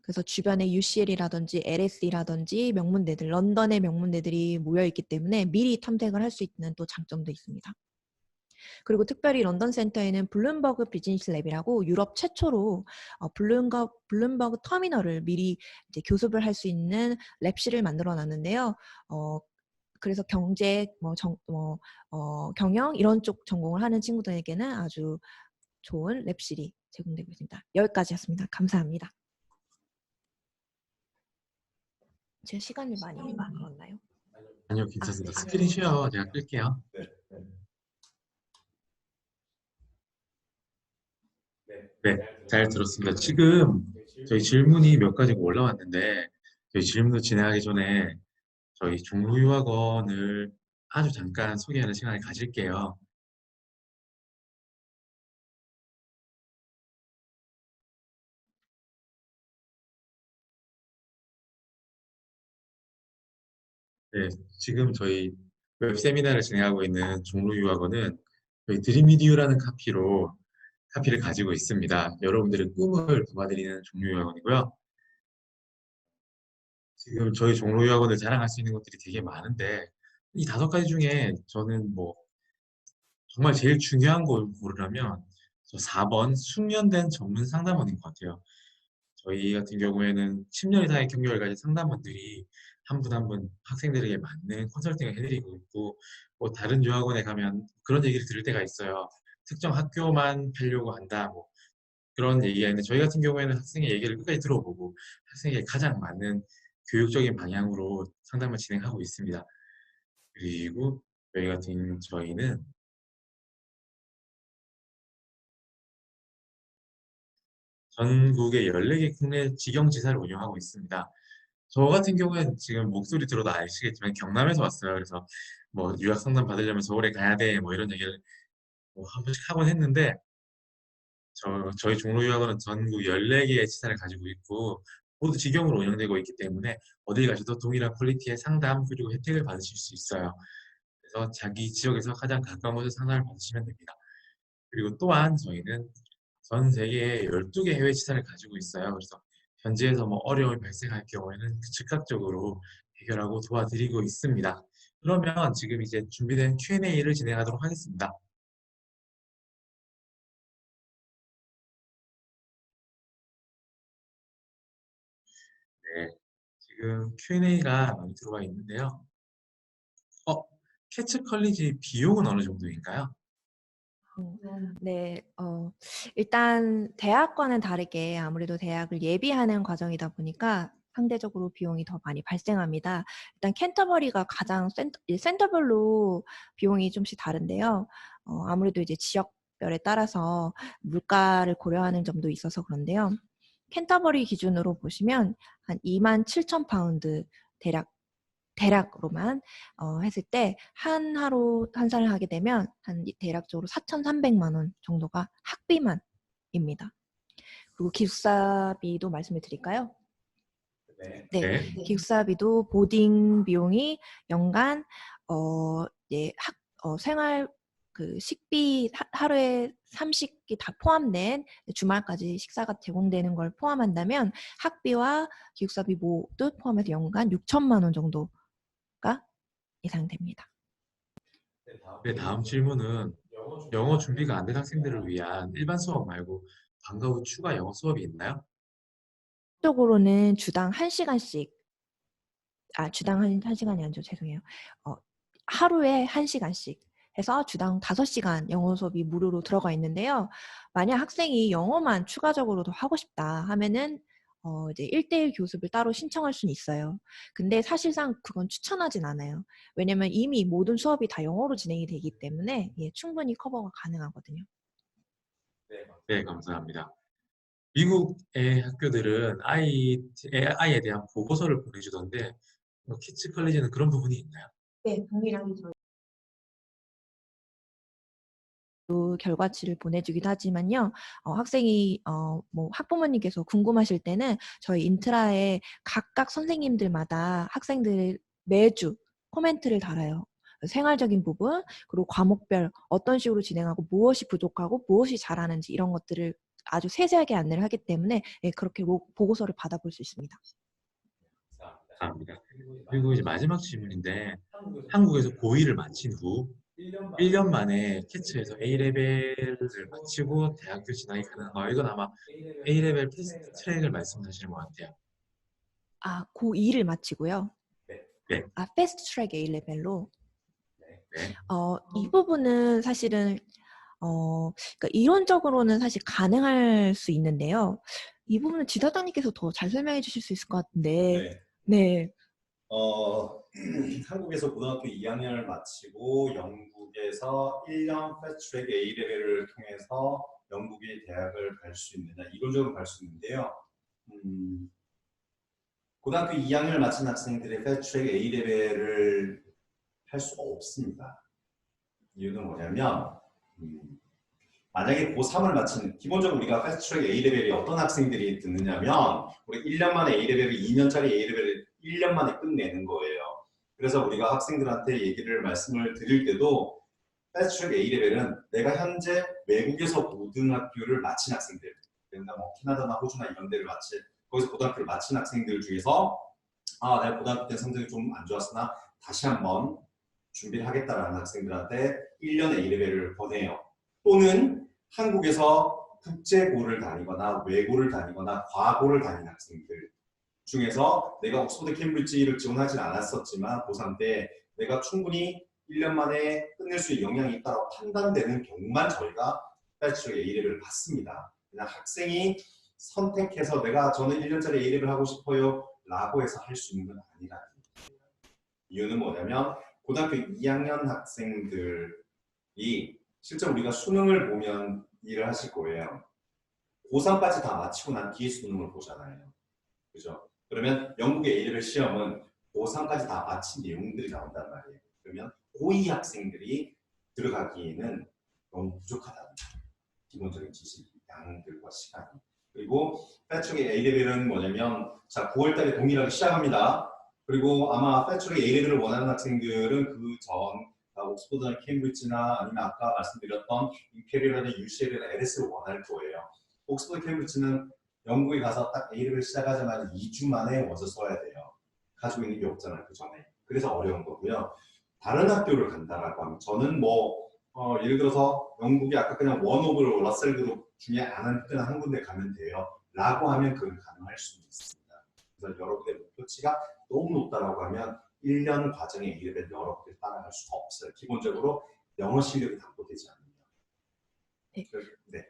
그래서 주변에 UCL이라든지 LSE라든지 명문대들, 런던의 명문대들이 모여있기 때문에 미리 탐색을 할 수 있는 또 장점도 있습니다. 그리고 특별히 런던 센터에는 블룸버그 비즈니스 랩이라고 유럽 최초로 블룸버그 터미널을 미리 이제 교습을 할 수 있는 랩실을 만들어 놨는데요. 그래서 경제, 경영 이런 쪽 전공을 하는 친구들에게는 아주 좋은 랩실이 제공되고 있습니다. 여기까지였습니다. 감사합니다. 제 시간이 많이 걸었나요? 아니요, 괜찮습니다. 네. 스크린 쉐어 제가 끌게요. 네, 잘 들었습니다. 지금 저희 질문이 몇 가지가 올라왔는데 저희 질문을 진행하기 전에 저희 종로유학원을 아주 잠깐 소개하는 시간을 가질게요. 네, 지금 저희 웹 세미나를 진행하고 있는 종로유학원은 저희 드림미디어라는 카피를 가지고 있습니다. 여러분들의 꿈을 도와드리는 종로유학원이고요. 지금 저희 종로유학원을 자랑할 수 있는 것들이 되게 많은데 이 5가지 중에 저는 뭐 정말 제일 중요한 걸 고르라면 저 4번 숙련된 전문 상담원인 것 같아요. 저희 같은 경우에는 10년 이상의 경력을 가진 상담원들이 한 분 한 분 학생들에게 맞는 컨설팅을 해드리고 있고 뭐 다른 유학원에 가면 그런 얘기를 들을 때가 있어요. 특정 학교만 하려고 한다. 뭐 그런 얘기가 있는데 저희 같은 경우에는 학생의 얘기를 끝까지 들어보고 학생에게 가장 맞는 교육적인 방향으로 상담을 진행하고 있습니다. 그리고 저희는 전국에 14개 국내 직영지사를 운영하고 있습니다. 저 같은 경우에는 지금 목소리 들어도 아시겠지만 경남에서 왔어요. 그래서 뭐 유학 상담 받으려면 서울에 가야 돼. 뭐 이런 얘기를 뭐한 번씩 하곤 했는데 저희 종로유학원은 전국 14개의 지사를 가지고 있고 모두 직영으로 운영되고 있기 때문에 어딜 가셔도 동일한 퀄리티의 상담 그리고 혜택을 받으실 수 있어요. 그래서 자기 지역에서 가장 가까운 곳에서 상담을 받으시면 됩니다. 그리고 또한 저희는 전 세계에 12개 해외 지사를 가지고 있어요. 그래서 현지에서 뭐 어려움이 발생할 경우에는 즉각적으로 해결하고 도와드리고 있습니다. 그러면 지금 이제 준비된 Q&A를 진행하도록 하겠습니다. 네, 지금 Q&A가 많이 들어와 있는데요. 캐츠 컬리지 비용은 어느 정도인가요? 네, 일단 대학과는 다르게 아무래도 대학을 예비하는 과정이다 보니까 상대적으로 비용이 더 많이 발생합니다. 일단 캔터버리가 가장 센터별로 비용이 좀씩 다른데요. 아무래도 이제 지역별에 따라서 물가를 고려하는 점도 있어서 그런데요. 캔터버리 기준으로 보시면 한 27,000파운드 대략으로만 했을 때 한 하루 환산을 하게 되면 한 대략적으로 4,300만 원 정도가 학비만입니다. 그리고 기숙사비도 말씀을 드릴까요? 네, 네. 기숙사비도 보딩 비용이 연간 예, 생활 그 식비 하루에 3식이 다 포함된 주말까지 식사가 제공되는 걸 포함한다면 학비와 기숙사비 모두 포함해서 연간 6천만 원 정도가 예상됩니다. 네, 다음 질문은 영어 준비가 안 된 학생들을 위한 일반 수업 말고 방과 후 추가 영어 수업이 있나요? 적으로는 주당 1시간씩 주당 한 시간이 아니죠. 죄송해요. 하루에 1시간씩 해서 주당 5시간 영어 수업이 무료로 들어가 있는데요. 만약 학생이 영어만 추가적으로 더 하고 싶다 하면은 이제 1대1 교습을 따로 신청할 수는 있어요. 근데 사실상 그건 추천하진 않아요. 왜냐면 이미 모든 수업이 다 영어로 진행이 되기 때문에 충분히 커버가 가능하거든요. 네, 감사합니다. 미국의 학교들은 아이에 대한 보고서를 보내주던데 키츠 컬리지는 그런 부분이 있나요? 네, 동일하게 결과치를 보내주기도 하지만요. 학생이 뭐 학부모님께서 궁금하실 때는 저희 인트라에 각각 선생님들마다 학생들 매주 코멘트를 달아요. 생활적인 부분, 그리고 과목별 어떤 식으로 진행하고 무엇이 부족하고 무엇이 잘하는지 이런 것들을 아주 세세하게 안내를 하기 때문에 예, 그렇게 보고서를 받아볼 수 있습니다. 감사합니다. 그리고 이제 마지막 질문인데 한국에서 고2를 마친 후 1년 만에 캐츠에서 A레벨을 마치고 대학교 진학이 가능한가요? 이건 아마 A레벨 패스트 트랙을 말씀하시는 것 같아요. 아, 고2를 마치고요. 네. 아, 패스트 트랙 A레벨로. 네. 이 부분은 사실은 그러니까 이론적으로는 사실 가능할 수 있는데요. 이 부분은 지도자님께서 더 잘 설명해 주실 수 있을 것 같은데. 네. 한국에서 고등학교 2학년을 마치고 영국에서 1년 패스트트랙 A레벨을 통해서 영국의 대학을 갈 수 있느냐, 이론적으로 갈 수 있는데요. 고등학교 2학년을 마친 학생들의 패스트트랙 A레벨을 할 수가 없습니다. 이유는 뭐냐면 만약에 고3을 마친, 기본적으로 우리가 패스트트랙 A레벨이 어떤 학생들이 듣느냐면 우리 1년 만에 A레벨을 2년짜리 A레벨을 1년 만에 끝내는 거예요. 그래서 우리가 학생들한테 말씀을 드릴 때도 패스트트랙 A레벨은 내가 현재 외국에서 고등학교를 마친 학생들, 그러니까 뭐 캐나다나 호주나 이런 데를 거기서 고등학교를 마친 학생들 중에서 내가 고등학교 때 성적이 좀 안 좋았으나 다시 한번 준비를 하겠다라는 학생들한테 1년 A레벨을 보내요. 또는 한국에서 국제고를 다니거나 외고를 다니거나 과고를 다니는 학생들 중에서 내가 옥스퍼드 캠브리지를 지원하진 않았었지만 고3 때 내가 충분히 1년 만에 끝낼 수 있는 역량이 있다고 판단되는 경우만 저희가 패스트트랙 A레벨을 받습니다. 그냥 학생이 선택해서 저는 1년짜리 A레벨 하고 싶어요 라고 해서 할 수 있는 건 아니라는 거예요. 이유는 뭐냐면 고등학교 2학년 학생들이 실제 우리가 수능을 보면 이해를 하실 거예요. 고3까지 다 마치고 난 뒤에 수능을 보잖아요. 그죠? 그러면 영국의 A레벨 시험은 고3까지 다 마친 내용들이 나온단 말이에요. 그러면 고2 학생들이 들어가기에는 너무 부족하다는 거예요. 기본적인 지식, 양들과 시간이. 그리고 패스트트랙 A레벨은 뭐냐면 자 9월달에 동일하게 시작합니다. 그리고 아마 패스트트랙 A레벨을 원하는 학생들은 그 전 옥스퍼드나 케임브리지나 아니면 아까 말씀드렸던 임페리얼이나 UCL이나 LS를 원할 거예요. 옥스퍼드 케임브리지는 영국에 가서 딱 A레벨 시작하자마자 2주 만에 원서 써야 돼요. 가지고 있는 게 없잖아요, 그 전에. 그래서 어려운 거고요. 다른 학교를 간다라고 하면 저는 예를 들어서 영국이 아까 그냥 원오브 러셀 그룹 중에 아는 학교는 한 군데 가면 돼요. 라고 하면 그건 가능할 수 있습니다. 그래서 여러분의 목표치가 너무 높다라고 하면 1년 과정에 A레벨 여러 군데 따라갈 수가 없어요. 기본적으로 영어 실력이 담보되지 않으면.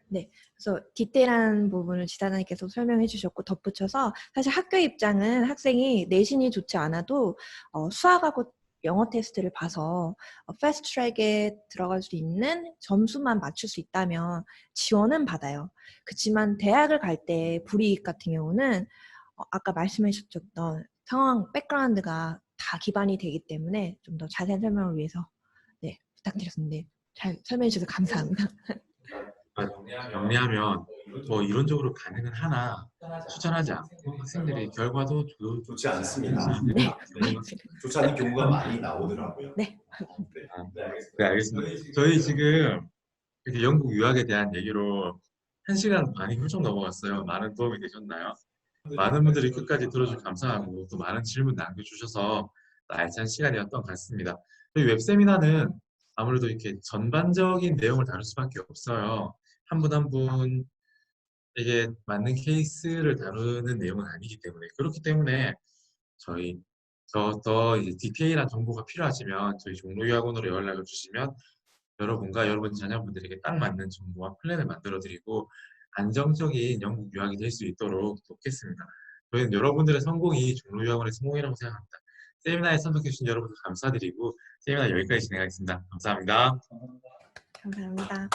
네. 그래서 디테일한 부분을 지도자님께서 설명해 주셨고 덧붙여서 사실 학교 입장은 학생이 내신이 좋지 않아도 수학하고 영어 테스트를 봐서 패스트 트랙에 들어갈 수 있는 점수만 맞출 수 있다면 지원은 받아요. 그렇지만 대학을 갈 때 불이익 같은 경우는 아까 말씀해 주셨던 상황 백그라운드가 다 기반이 되기 때문에 좀 더 자세한 설명을 위해서 네, 부탁드렸습니다. 네, 잘 설명해 주셔서 감사합니다. 정리하면 이론적으로 가능은 하나 추천하지 않고 학생들이 결과도 좋지 않습니다. 네. 좋지 않은 경우가 많이 나오더라고요. 네. 네, 알겠습니다. 저희 지금 이렇게 영국 유학에 대한 얘기로 1시간 반이 훌쩍 넘어갔어요. 많은 도움이 되셨나요? 많은 분들이 끝까지 들어주셔서 감사하고 또 많은 질문 남겨주셔서 알찬 시간이었던 것 같습니다. 저희 웹세미나는 아무래도 이렇게 전반적인 내용을 다룰 수밖에 없어요. 한 분 한 분에게 맞는 케이스를 다루는 내용은 아니기 때문에 그렇기 때문에 저희 더 이제 디테일한 정보가 필요하시면 저희 종로유학원으로 연락을 주시면 여러분과 여러분 자녀분들에게 딱 맞는 정보와 플랜을 만들어드리고 안정적인 영국 유학이 될 수 있도록 돕겠습니다. 저희는 여러분들의 성공이 종로유학원의 성공이라고 생각합니다. 세미나에 참석해주신 여러분 감사드리고 세미나 여기까지 진행하겠습니다. 감사합니다. 감사합니다.